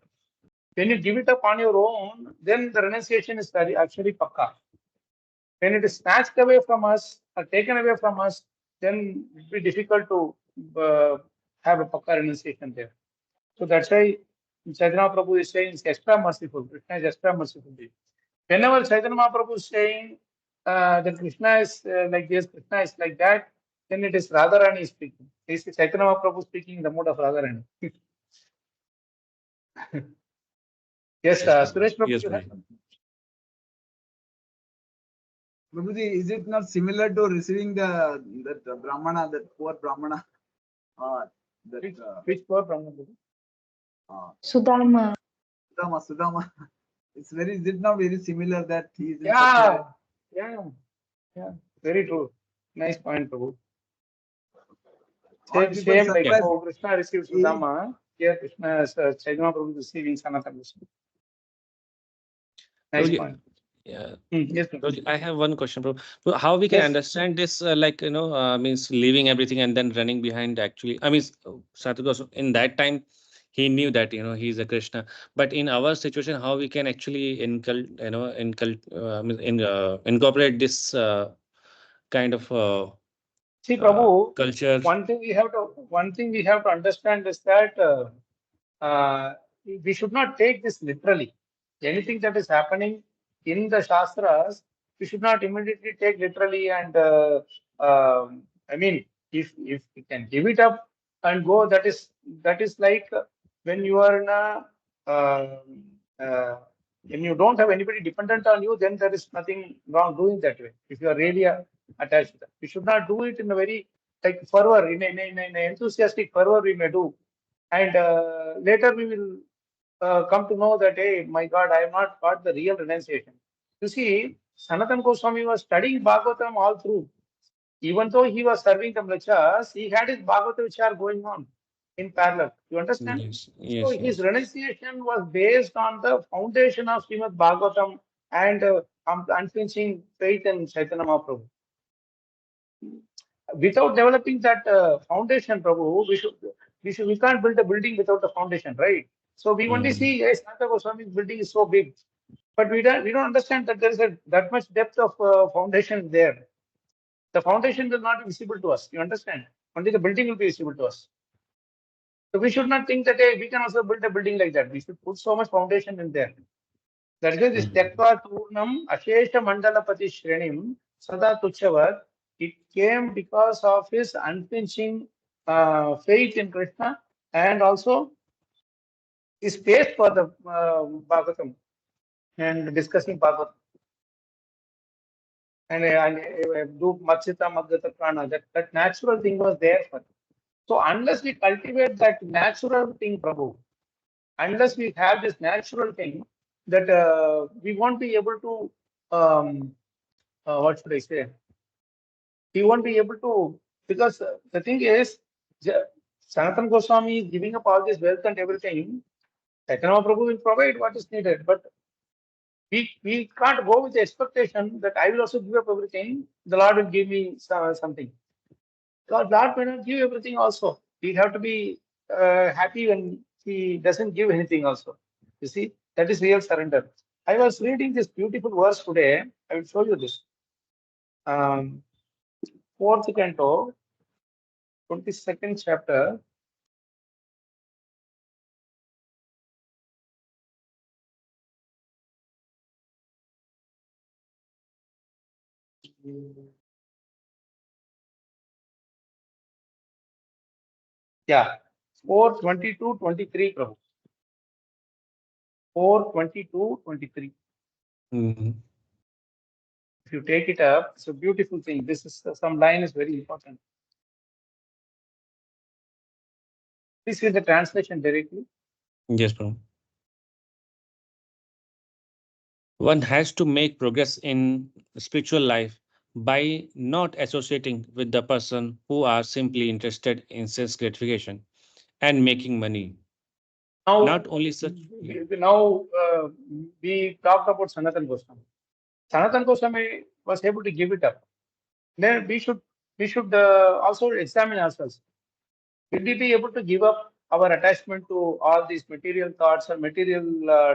When you give it up on your own, then the renunciation is actually pakka. When it is snatched away from us or taken away from us, then it will be difficult to have a pakka renunciation there. So that's why Chaitanya Prabhu is saying it's extra merciful. Krishna is extra merciful. Whenever Chaitanya Mahaprabhu is saying that Krishna is like this, Krishna is like that, then it is Radharani speaking. This is Chaitanya Mahaprabhu speaking in the mode of Radharani. Yes, Suresh Prabhu, Yes, you have Prabhuji. something? Prabhuji, is it not similar to receiving that Brahmana, that poor Brahmana? Which poor Brahman? Sudama. Sudama. Is it not very similar that he is in Yeah, yeah, very true. Nice point, Prabhu. All Same, people same like surprised. how Krishna received Sudama, here Krishna is Chaitanya Prabhu receiving Sanatana. Nice Prabhuji, point. yeah. Yes, Prabhu. Prabhuji, I have one question, Prabhu. So how we can Yes. understand this, means leaving everything and then running behind actually, I mean, Satya in that time, he knew that, he's a Krishna. But in our situation, how we can actually incorporate this kind of See, Prabhu, culture. one thing we have to understand is that we should not take this literally. Anything that is happening in the Shastras, we should not immediately take literally. And I mean, if we can give it up and go, that is like when you are in a when you don't have anybody dependent on you, then there is nothing wrong doing that way. If you are really attached to that, we should not do it in a very like fervor, in an enthusiastic fervor we may do, and later we will come to know that, hey, my God, I have not got the real renunciation. You see, Sanatana Goswami was studying Bhagavatam all through. Even though he was serving the mlachas, he had his Bhagavata Vichar going on in parallel. You understand? Yes, So yes, his yes. renunciation was based on the foundation of Srimad Bhagavatam and unflinching faith in Chaitanya Mahaprabhu. Without developing that foundation, Prabhu, we can't build a building without a foundation, right? So we only see, yes, Sanatana Goswami's building is so big, but we don't understand that there is that much depth of foundation there. The foundation will not be visible to us. You understand? Only the building will be visible to us. So we should not think that, hey, we can also build a building like that. We should put so much foundation in there. That is this Tyaktva Turnam Ashesha Mandalapati Shrenim Sada Tuchavat. It came because of his unflinching faith in Krishna and also his taste for the Bhagavatam and discussing Bhagavatam. And do Matsita Madhata Prana, that natural thing was there for him. So unless we cultivate that natural thing, Prabhu, unless we have this natural thing, that we won't be able to, what should I say? We won't be able to, because the thing is, Sanatana Goswami is giving up all this wealth and everything. Chaitanya Prabhu will provide what is needed, but we can't go with the expectation that I will also give up everything. The Lord will give me something. God may not give everything also. We have to be happy when He doesn't give anything also. You see, that is real surrender. I was reading this beautiful verse today. I will show you this. Fourth canto, 22nd chapter. Yeah, 4:22-23, Prabhu. 4:22-23. If you take it up, it's a beautiful thing. This is some line is very important. Please read the translation directly. Yes, bro. One has to make progress in spiritual life by not associating with the person who are simply interested in sense gratification and making money. Now, Not only such. now we talked about Sanatana Goswami. Sanatana Goswami was able to give it up. Then we should also examine ourselves. Will we be able to give up our attachment to all these material thoughts or material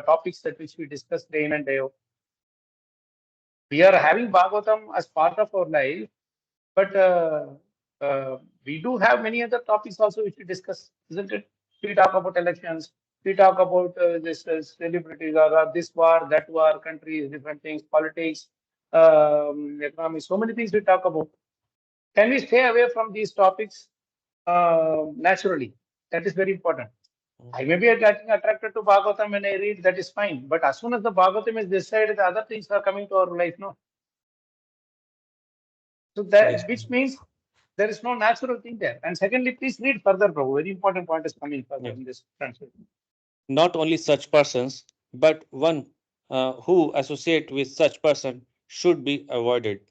topics that which we discuss day in and day out? We are having Bhagavatam as part of our life, but we do have many other topics also which we discuss, isn't it? We talk about elections, we talk about this celebrities or this war, that war, countries, different things, politics, economy, so many things we talk about. Can we stay away from these topics naturally? That is very important. I may be getting attracted to Bhagavatam when I read, that is fine. But as soon as the Bhagavatam is decided, the other things are coming to our life, no? So that, which means there is no natural thing there. And secondly, please read further, Prabhu. Very important point is coming further in this translation. Not only such persons, but one who associate with such person should be avoided.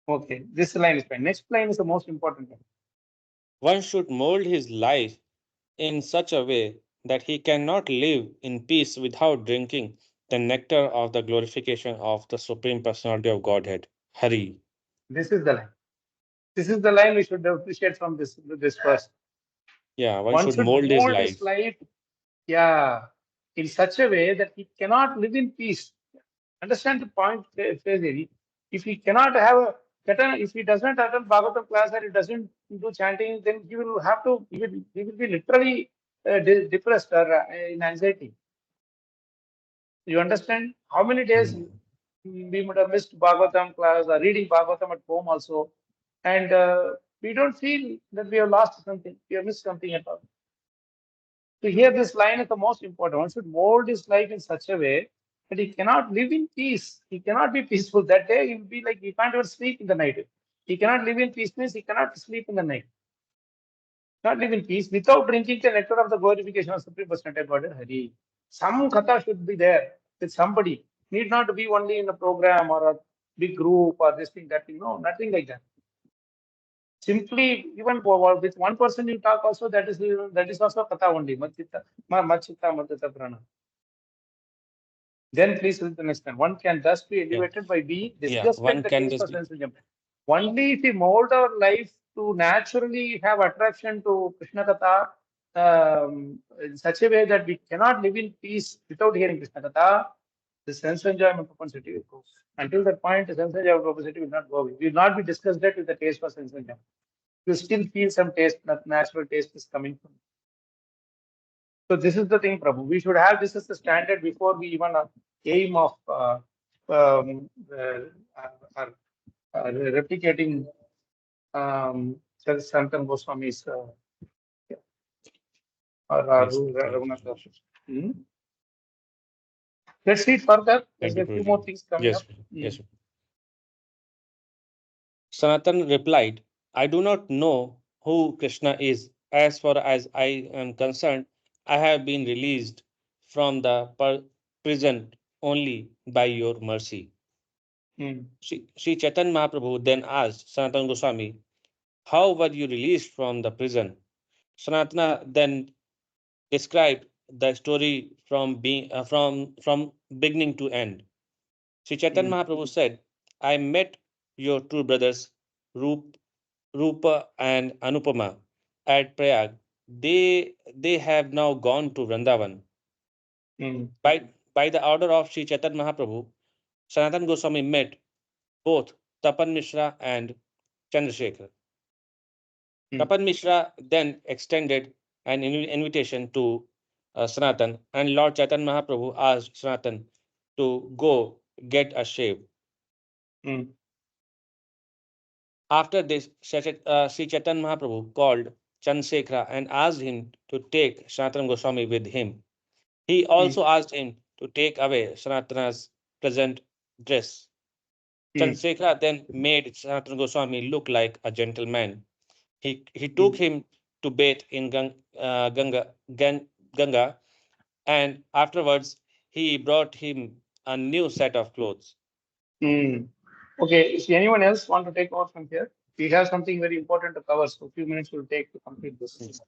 Okay, this line is fine. Next line is the most important one. One should mold his life in such a way that he cannot live in peace without drinking the nectar of the glorification of the Supreme Personality of Godhead, Hari. This is the line. This is the line we should appreciate from this verse. Yeah, one should mold his life. Yeah, in such a way that he cannot live in peace. Understand the point, Fezeri? If he cannot have if he does not attend Bhagavatam class or he doesn't do chanting, then he will have to, he will be literally depressed or in anxiety. You understand how many days we would have missed Bhagavatam class or reading Bhagavatam at home also, and we don't feel that we have lost something, we have missed something at all. So here this line is the most important. One should mold his life in such a way that he cannot live in peace. He cannot be peaceful. That day he will be like, he can't even sleep in the night. He cannot live in peace means he cannot sleep in the night. Not live in peace without drinking the nectar of the glorification of Supreme Personality of Godhead, Hari. Some katha should be there with somebody. Need not to be only in a program or a big group or this thing, that thing. No, nothing like that. Simply, even with one person you talk also, that is also katha only. Machitta prana. Then please read the next one. One can thus be elevated by being disgusted the taste for sense enjoyment. Only if we mold our life to naturally have attraction to Krishna Katha in such a way that we cannot live in peace without hearing Krishna Katha, the sense enjoyment propensity will go. Until that point, the sense enjoyment propensity will not go away. We will not be disgusted with the taste for sense enjoyment. You still feel some taste, that natural taste is coming from. So this is the thing, Prabhu. We should have this as the standard before we even aim of replicating Sanatana Goswami's or Raghunath Dash. Let's read further. There's a few more things coming up. Yes. Sanatana replied, I do not know who Krishna is. As far as I am concerned, I have been released from the prison only by your mercy. Sri Chaitanya Mahaprabhu then asked Sanatana Goswami, how were you released from the prison? Sanatana then described the story from beginning to end. Sri Chaitanya Mahaprabhu said, I met your two brothers, Rupa and Anupama, at Prayag. They have now gone to Vrindavan. By the order of Sri Chaitanya Mahaprabhu, Sanatana Goswami met both Tapan Mishra and Chandrasekhar. Tapan Mishra then extended an invitation to Sanatan, and Lord Chaitanya Mahaprabhu asked Sanatan to go get a shave. After this, Sri Chaitanya Mahaprabhu called Chandrasekhara and asked him to take Sanatana Goswami with him. He also asked him to take away Sanatana's present dress. Chandrasekhara then made Sanatana Goswami look like a gentleman. He took him to bathe in Ganga, and afterwards he brought him a new set of clothes. Okay, is anyone else want to take over from here? We have something very important to cover, so a few minutes will take to complete this.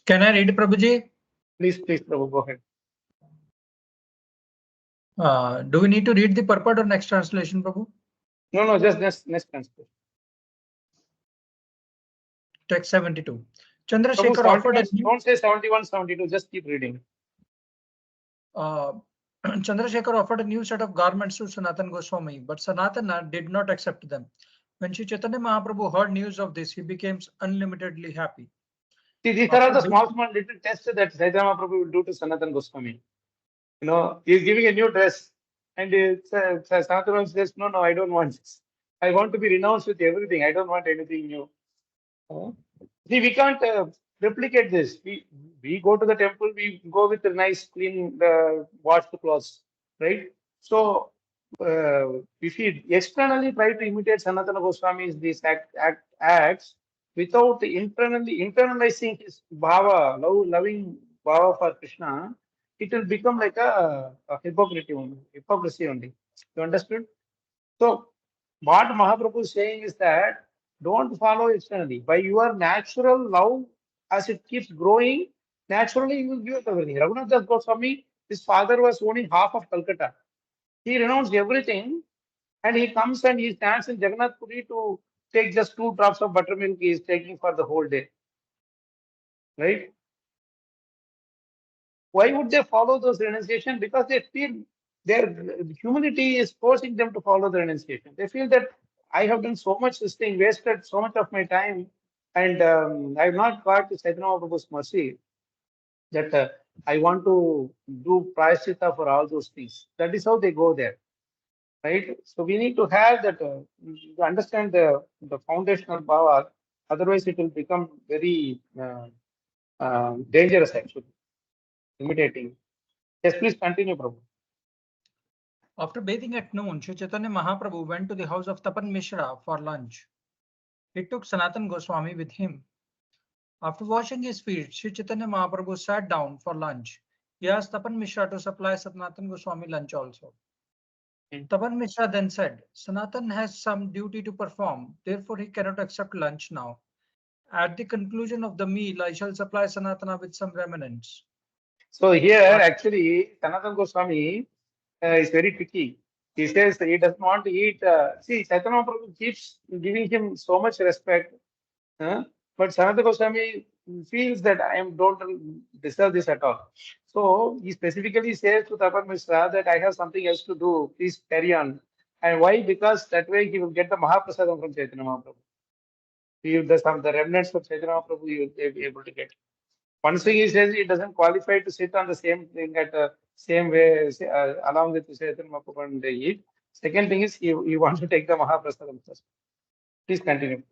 Can I read, Prabhuji? Please, Prabhu, go ahead. Do we need to read the purport or next translation, Prabhu? No, just next translation. Text 72. Chandrasekhar offered don't say 71, 72, just keep reading. Chandrasekhar offered a new set of garments to Sanatana Goswami, but Sanatana did not accept them. When Sri Chaitanya Mahaprabhu heard news of this, he became unlimitedly happy. See, these are all the small little tests that Chaitanya Mahaprabhu will do to Sanatana Goswami. You know, he is giving a new dress. And Sanatana says, no, I don't want this. I want to be renounced with everything. I don't want anything new. See, we can't replicate this. We go to the temple, we go with a nice, clean, washed clothes, right? So, if we externally try to imitate Sanatana Goswami's these acts without internalizing his bhava, loving bhava for Krishna, it will become like a hypocrisy only. You understood? So, what Mahaprabhu is saying is that don't follow externally. By your natural love, as it keeps growing, naturally you will give up everything. Raghunath Das Goswami, his father was owning half of Calcutta. He renounced everything and he comes and he stands in Jagannath Puri to take just 2 drops of buttermilk he is taking for the whole day. Right? Why would they follow those renunciation? Because they feel their humility is forcing them to follow the renunciation. They feel that I have done so much this thing, wasted so much of my time, and I have not got the Chaitanya Mahaprabhu's mercy that I want to do prayaschitta for all those things. That is how they go there, right? So we need to have that, to understand the foundational bhava. Otherwise, it will become very dangerous actually, imitating. Yes, please continue, Prabhu. After bathing at noon, Sri Chaitanya Mahaprabhu went to the house of Tapan Mishra for lunch. He took Sanatan Goswami with him. After washing his feet, Sri Chaitanya Mahaprabhu sat down for lunch. He asked Tapan Mishra to supply Sanatan Goswami lunch also. Tapan Mishra then said, Sanatan has some duty to perform, therefore he cannot accept lunch now. At the conclusion of the meal, I shall supply Sanatana with some remnants. So here actually Sanatana Goswami is very tricky. He says he doesn't want to eat. See, Chaitanya Mahaprabhu keeps giving him so much respect, but Sanatana Goswami feels that I don't deserve this at all. So he specifically says to Tapan Mishra that I have something else to do. Please carry on. And why? Because that way he will get the Mahaprasadam from Chaitanya Mahaprabhu. The remnants of Chaitanya Mahaprabhu he will be able to get. One thing he says he doesn't qualify to sit on the same thing at the same way along with Chaitanya Mahaprabhu and eat. Second thing is he wants to take the Mahaprasadam first. Please continue.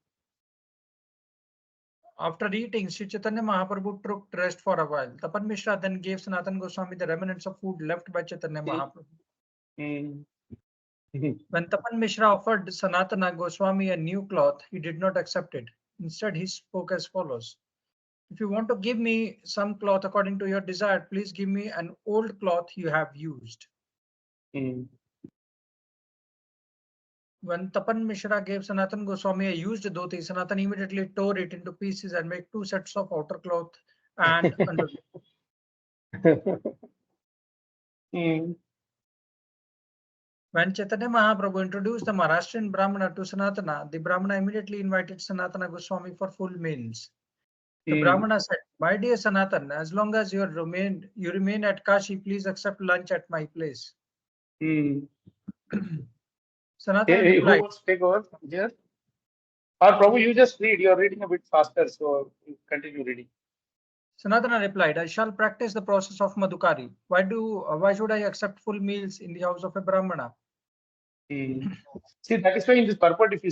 After eating, Sri Chaitanya Mahaprabhu took rest for a while. Tapan Mishra then gave Sanatan Goswami the remnants of food left by Chaitanya Mahaprabhu. When Tapan Mishra offered Sanatana Goswami a new cloth, he did not accept it. Instead, he spoke as follows. If you want to give me some cloth according to your desire, please give me an old cloth you have used. When Tapan Mishra gave Sanatan Goswami a used dhoti, Sanatan immediately tore it into pieces and made 2 sets of outer cloth and underwear. When Chaitanya Mahaprabhu introduced the Maharashtrian Brahmana to Sanatana, the Brahmana immediately invited Sanatana Goswami for full meals. The Brahmana said, my dear Sanatan, as long as you remain at Kashi, please accept lunch at my place. Sanatana replied, who wants to take over here? Or Prabhu, you just read. You are reading a bit faster, so you continue reading. Sanatana replied, I shall practice the process of Madhukari. Why should I accept full meals in the house of a Brahmana? See, that is why in this purport, if you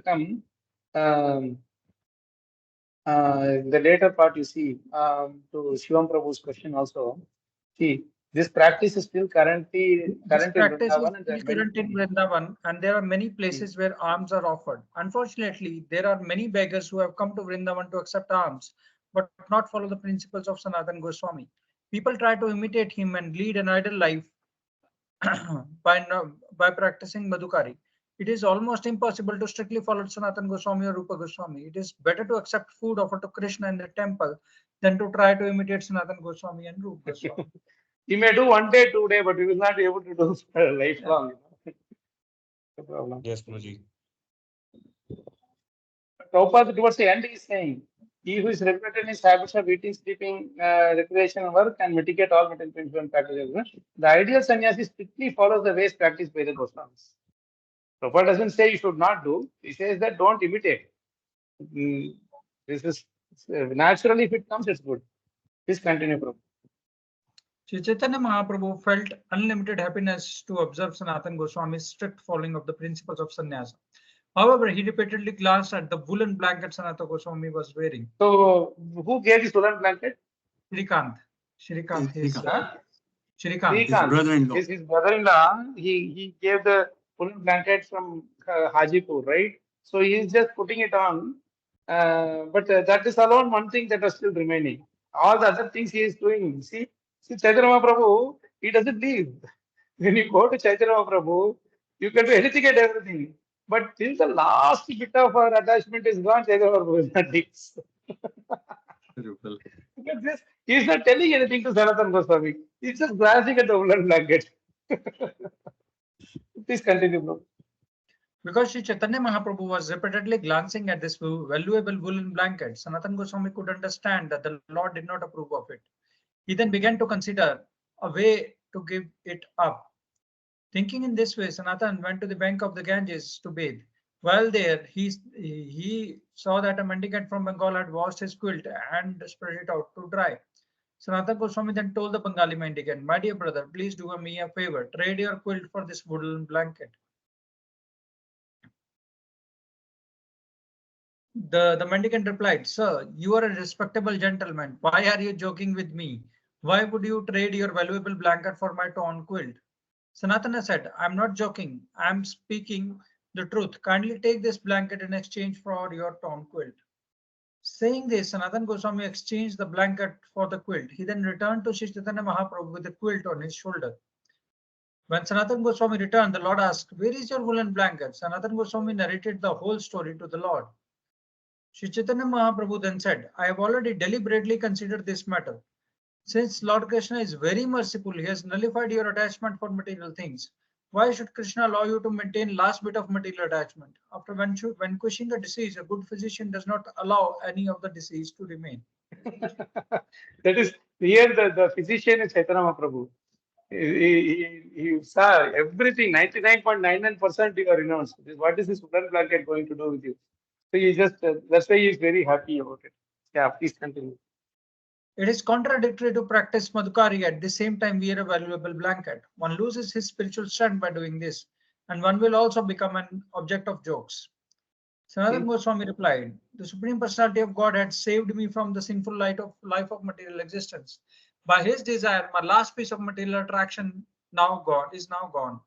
come, the later part you see, to Shivam Prabhu's question also, see, this practice is still current in Vrindavan, and there are many places where alms are offered. Unfortunately, there are many beggars who have come to Vrindavan to accept alms, but not follow the principles of Sanatan Goswami. People try to imitate him and lead an idle life by practicing Madhukari. It is almost impossible to strictly follow Sanatan Goswami or Rupa Goswami. It is better to accept food offered to Krishna in the temple than to try to imitate Sanatan Goswami and Rupa Goswami. You may do 1 day, 2 days, but you will not be able to do lifelong. No problem. Yes, Guruji. Prabhupada towards the end is saying, he who is regulated in his habits of eating, sleeping, recreation, work, and mitigate all material practices. The ideal sannyasi strictly follows the ways practiced by the Goswamis. Prabhupada doesn't say you should not do. He says that don't imitate. This is naturally, if it comes, it's good. Please continue, Prabhupada. Sri Chaitanya Mahaprabhu felt unlimited happiness to observe Sanatana Goswami's strict following of the principles of sannyasa. However, he repeatedly glanced at the woolen blanket Sanatana Goswami was wearing. So, who gave this woolen blanket? Shrikant. Shrikant. His Srikant, brother-in-law. his brother-in-law, he gave the woolen blanket from Hajipur, right? So he is just putting it on. But that is alone one thing that was still remaining. All the other things he is doing. See Chaitanya Mahaprabhu, he doesn't leave. When you go to Chaitanya Mahaprabhu, you can do anything and everything. But till the last bit of our attachment is gone, Chaitanya Mahaprabhu is not leaves. Because this, he is not telling anything to Sanatana Goswami. He's just glancing at the woolen blanket. Please continue, bro. Because Sri Chaitanya Mahaprabhu was repeatedly glancing at this valuable woolen blanket, Sanatana Goswami could understand that the Lord did not approve of it. He then began to consider a way to give it up. Thinking in this way, Sanatana went to the bank of the Ganges to bathe. While there, he saw that a mendicant from Bengal had washed his quilt and spread it out to dry. Sanatana Goswami then told the Bengali mendicant, "My dear brother, please do me a favor. Trade your quilt for this woolen blanket." The mendicant replied, "Sir, you are a respectable gentleman. Why are you joking with me? Why would you trade your valuable blanket for my torn quilt?" Sanatana said, "I'm not joking. I'm speaking the truth. Kindly take this blanket in exchange for your torn quilt." Saying this, Sanatana Goswami exchanged the blanket for the quilt. He then returned to Sri Chaitanya Mahaprabhu with the quilt on his shoulder. When Sanatana Goswami returned, the Lord asked, "Where is your woolen blanket?" Sanatana Goswami narrated the whole story to the Lord. Sri Chaitanya Mahaprabhu then said, "I have already deliberately considered this matter. Since Lord Krishna is very merciful, he has nullified your attachment for material things. Why should Krishna allow you to maintain last bit of material attachment? After vanquishing a disease, a good physician does not allow any of the disease to remain." That is, here the physician is Chaitanya Mahaprabhu. He saw everything, 99.99% you are renounced. What is this woolen blanket going to do with you? So he just, that's why he is very happy about it. Yeah, please continue. It is contradictory to practice Madhukari at the same time wear a valuable blanket. One loses his spiritual strength by doing this, and one will also become an object of jokes. Sanatana Goswami replied, "The Supreme Personality of God had saved me from the sinful life of material existence. By his desire, my last piece of material attraction is now gone."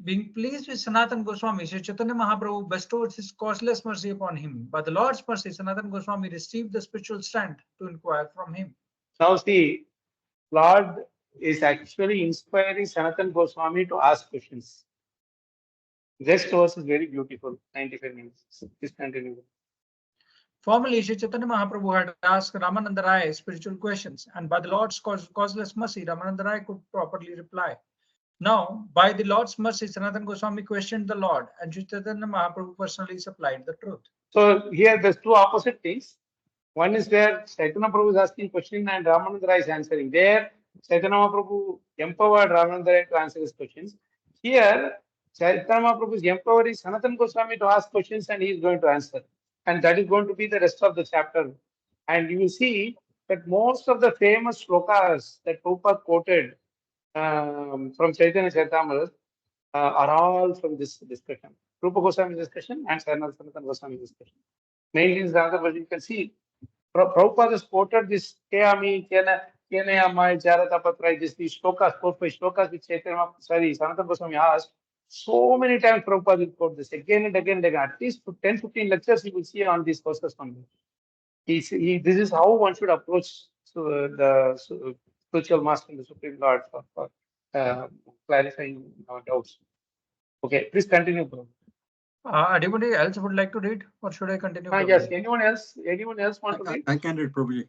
Being pleased with Sanatana Goswami, Sri Chaitanya Mahaprabhu bestowed his causeless mercy upon him. By the Lord's mercy, Sanatana Goswami received the spiritual strength to inquire from him. Now see, Lord is actually inspiring Sanatana Goswami to ask questions. Next verse is very beautiful, 95 minutes. Please continue. Formerly, Sri Chaitanya Mahaprabhu had asked Ramananda Rai spiritual questions, and by the Lord's causeless mercy, Ramananda Rai could properly reply. Now, by the Lord's mercy, Sanatana Goswami questioned the Lord, and Sri Chaitanya Mahaprabhu personally supplied the truth. So here there's two opposite things. One is where Chaitanya Prabhu is asking question and Ramananda Rai is answering. There, Chaitanya Mahaprabhu empowered Ramananda Rai to answer his questions. Here, Chaitanya Mahaprabhu is empowering Sanatana Goswami to ask questions and he is going to answer. And that is going to be the rest of the chapter. And you will see that most of the famous slokas that Prabhupada quoted from Chaitanya Charitamrita are all from this discussion. Rupa Goswami discussion and Sanatana Goswami discussion. Mainly in the other version, you can see Prabhupada has quoted this Keami, Kenayamai, Jaratapatrai, these shlokas, 4-5 shlokas which Sanatana Goswami asked. So many times Prabhupada will quote this again and again and again. At least 10-15 lectures you will see on these verses from him. This is how one should approach the spiritual master and the Supreme Lord for clarifying our doubts. Okay, please continue, bro. Anybody else would like to read, or should I continue? Yes, anyone else want to read? I can read, Prabhuji.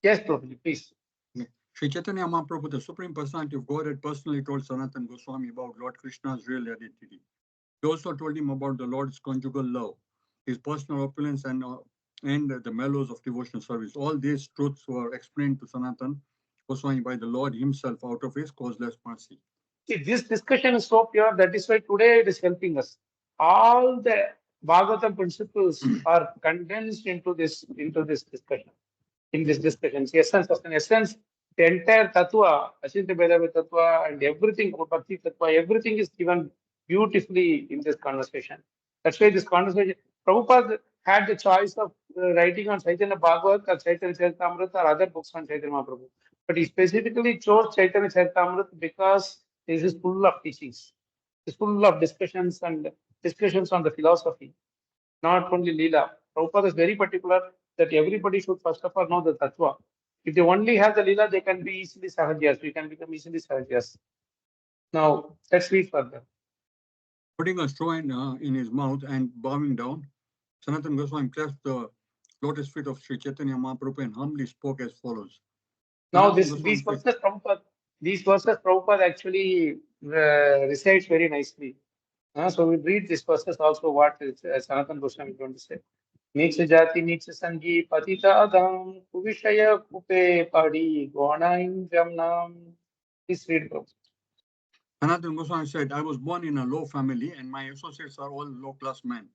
Yes, Prabhuji, please. Sri Chaitanya Mahaprabhu, the Supreme Personality of Godhead, personally told Sanatana Goswami about Lord Krishna's real identity. He also told him about the Lord's conjugal love, his personal opulence, and the mellows of devotional service. All these truths were explained to Sanatana Goswami by the Lord himself out of his causeless mercy. See, this discussion is so pure, that is why today it is helping us. All the Bhagavatam principles are condensed into this discussion. in this discussion. Essence of an essence, the entire tattva, Achinta Bheda tattva, and everything, Bhakti tattva, everything is given beautifully in this conversation. That's why this conversation, Prabhupada had the choice of writing on Chaitanya Bhagavat or Chaitanya Charitamrita or other books on Chaitanya Mahaprabhu. But he specifically chose Chaitanya Charitamrita because this is full of teachings. It's full of discussions and discussions on the philosophy, not only Leela. Prabhupada is very particular that everybody should first of all know the Tattva. If they only have the Leela, they can be easily Sahajas. We can become easily Sahajas. Now, let's read further. Putting a straw in his mouth and bowing down, Sanatana Goswami clasped the lotus feet of Sri Chaitanya Mahaprabhu and humbly spoke as follows. Now, these verses Prabhupada actually recites very nicely. So we read these verses also what Sanatana Goswami is going to say. Nicha jati nicha sangi patita adam kuvishaya kupe padi gonaim jamnam. Please read, Prabhupada. Sanatana Goswami said, I was born in a low family and my associates are all low-class men.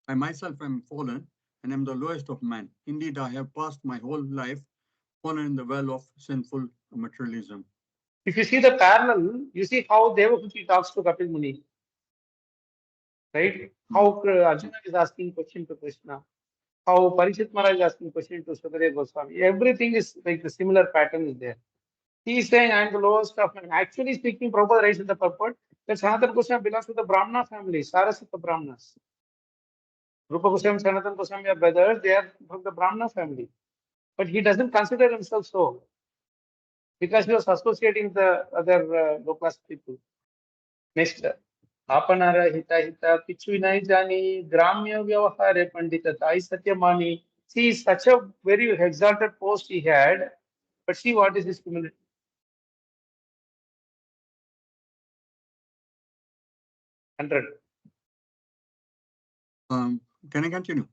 I myself am fallen and am the lowest of men. Indeed, I have passed my whole life fallen in the well of sinful materialism. If you see the parallel, you see how Devahuti talks to Kapil Muni. Right? How Arjuna is asking question to Krishna. How Parikshit Maharaj is asking question to Sukadeva Goswami. Everything is like the similar pattern is there. He is saying, I am the lowest of men. Actually speaking, Prabhupada writes in the purport that Sanatana Goswami belongs to the Brahmana family, Saraswata Brahmanas. Rupa Goswami and Sanatana Goswami are brothers, they are from the Brahmana family. But he doesn't consider himself so, because he was associating the other low-class people. Next, Apanara Hita Hita Pichuinai Jani Gramya Vyavahare Pandita Tai Satyamani. See, such a very exalted post he had, but see what is his humility. Can I continue?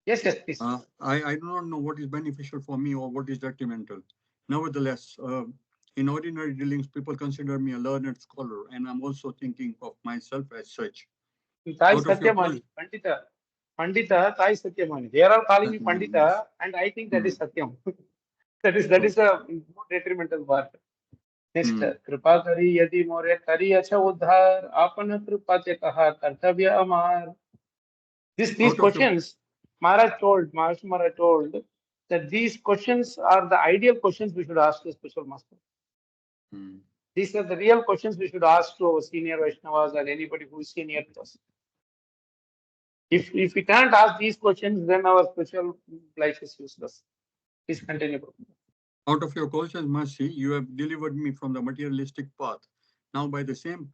Yes, please. I do not know what is beneficial for me or what is detrimental. Nevertheless, in ordinary dealings, people consider me a learned scholar, and I'm also thinking of myself as such. Tai Satyamani, Pandita, Tai Satyamani. They are all calling me Pandita, and I think that is Satyam. that is a detrimental part. Next, Kripa Kari Yadi More Kari Acha Udhar, Apana Kripa Te Kaha Kartavya Amar. These questions, Maharaj told that these questions are the ideal questions we should ask to spiritual master. These are the real questions we should ask to our senior Vaishnavas or anybody who is senior to us. If we can't ask these questions, then our spiritual life is useless. Please continue. Out of your causeless mercy, you have delivered me from the materialistic path. Now, by the same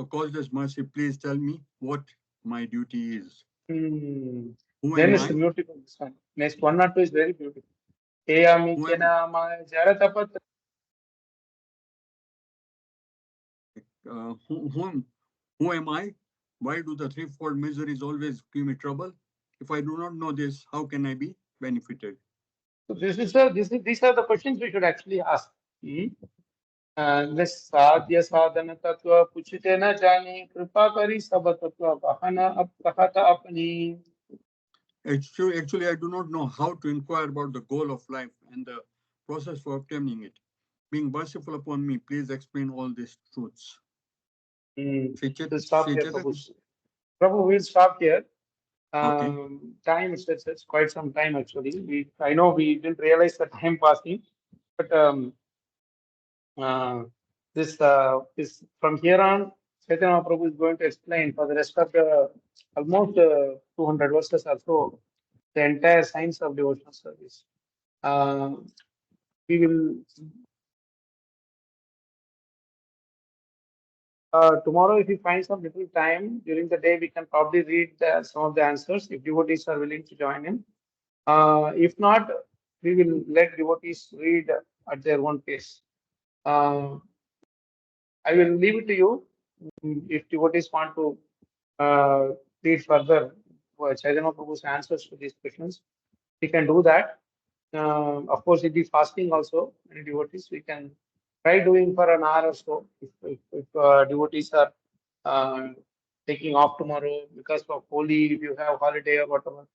causeless mercy, please tell me what my duty is. Then it's beautiful. Next one or two is very beautiful. Who am I? Why do the threefold miseries always give me trouble? If I do not know this, how can I be benefited? So these are the questions we should actually ask. Sadhya sadhana tattva puchite na jani kripa kari sabha tattva bahana apkahata apani. Actually, I do not know how to inquire about the goal of life and the process for obtaining it. Being merciful upon me, please explain all these truths. We'll stop here, Prabhu, we'll stop here. Time it's quite some time actually. I know we didn't realize the time passing, but this from here on, Chaitanya Mahaprabhu is going to explain for the rest of the almost 200 verses or so the entire science of devotional service. We will tomorrow, if we find some little time during the day, we can probably read some of the answers if devotees are willing to join in. If not, we will let devotees read at their own pace. I will leave it to you. If devotees want to read further Chaitanya Prabhu's answers to these questions, we can do that. Of course, if we fasting also, many devotees, we can try doing for an hour or so. If devotees are taking off tomorrow because of Holi, if you have holiday or whatever.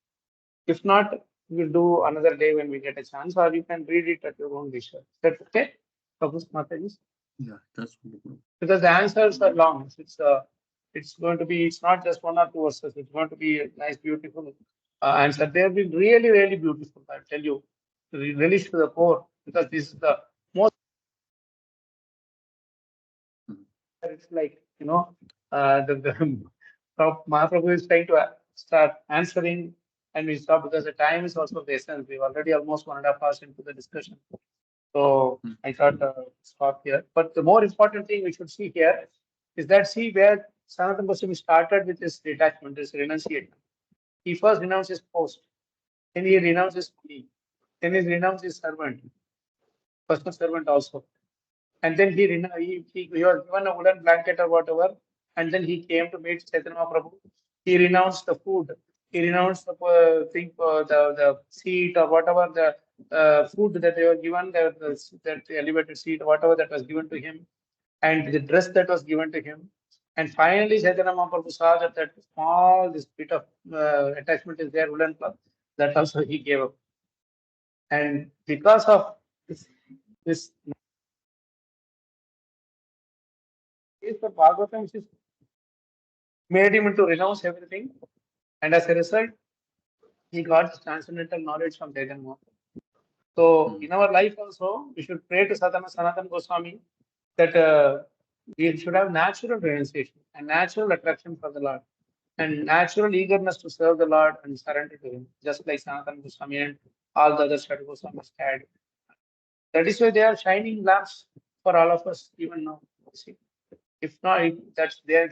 If not, we'll do another day when we get a chance, or you can read it at your own leisure. Is that okay, Prabhu Mataji? Yeah, that's wonderful. Because the answers are long. It's going to be, it's not just one or two verses. It's going to be a nice, beautiful answer. They have been really, really beautiful. I tell you, really to the core, because this is the most. It's like, you know, the Mahaprabhu is trying to start answering, and we stop because the time is also the essence. We've already almost 1.5 hours into the discussion. So I thought stop here. But the more important thing we should see here is that, see where Sanatana Goswami started with his detachment, this renunciation. He first renounced his post, then he renounced his plea, then he renounced his servant, personal servant also. And then he was given a woolen blanket or whatever, and then he came to meet Chaitanya Mahaprabhu. He renounced the food. He renounced the the seat or whatever the food that they were given, that elevated seat, whatever that was given to him, and the dress that was given to him. And finally, Chaitanya Mahaprabhu saw that small, this bit of attachment is there, woolen cloth, that also he gave up. And because of this the Bhagavatam made him to renounce everything, and as a result, he got this transcendental knowledge from Chaitanya Mahaprabhu. So, in our life also, we should pray to Sanatana Goswami that we should have natural renunciation and natural attraction for the Lord, and natural eagerness to serve the Lord and surrender to Him, just like Sanatana Goswami and all the other Sadhu Goswamis had. That is why they are shining lamps for all of us, even now. See. If not, that's their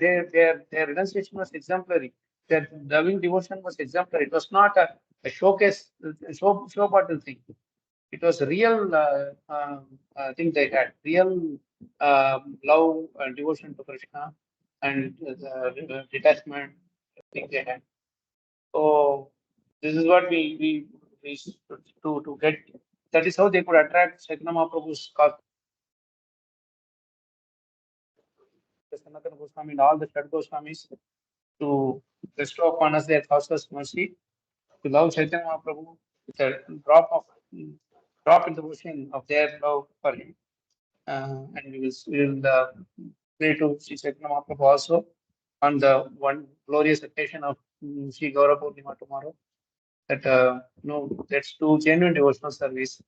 renunciation was exemplary. Their loving devotion was exemplary. It was not a showcase, show bottle thing. It was a real thing they had, real love and devotion to Krishna, and the detachment thing they had. So this is what we to get. That is how they could attract Chaitanya Mahaprabhu's Sanatana Goswami and all the Sadhu Goswamis to bestow upon us their causeless mercy, to love Chaitanya Mahaprabhu with a drop in the ocean of their love for him. And we will pray to Sri Chaitanya Mahaprabhu also on the one glorious occasion of Sri Gaura Purnima tomorrow. That let's do genuine devotional service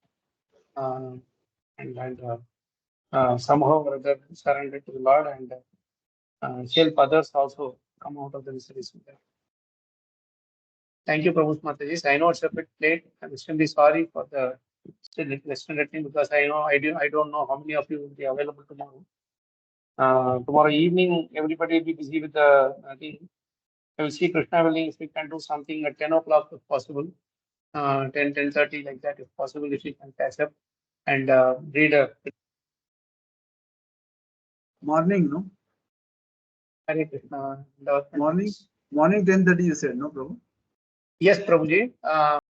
and somehow or other surrender to the Lord and help others also come out of the miseries. Thank you, Prabhu Mataji. I know it's a bit late. I'm extremely sorry for the extended thing, because I don't know how many of you will be available tomorrow. Tomorrow evening, everybody will be busy with the thing. I will see Krishna willing if we can do something at 10 o'clock if possible, 10:30 like that if possible, if we can catch up and read a Morning, no? Hare Krishna. Morning 10:30 you said, no, Prabhu? Yes, Prabhuji.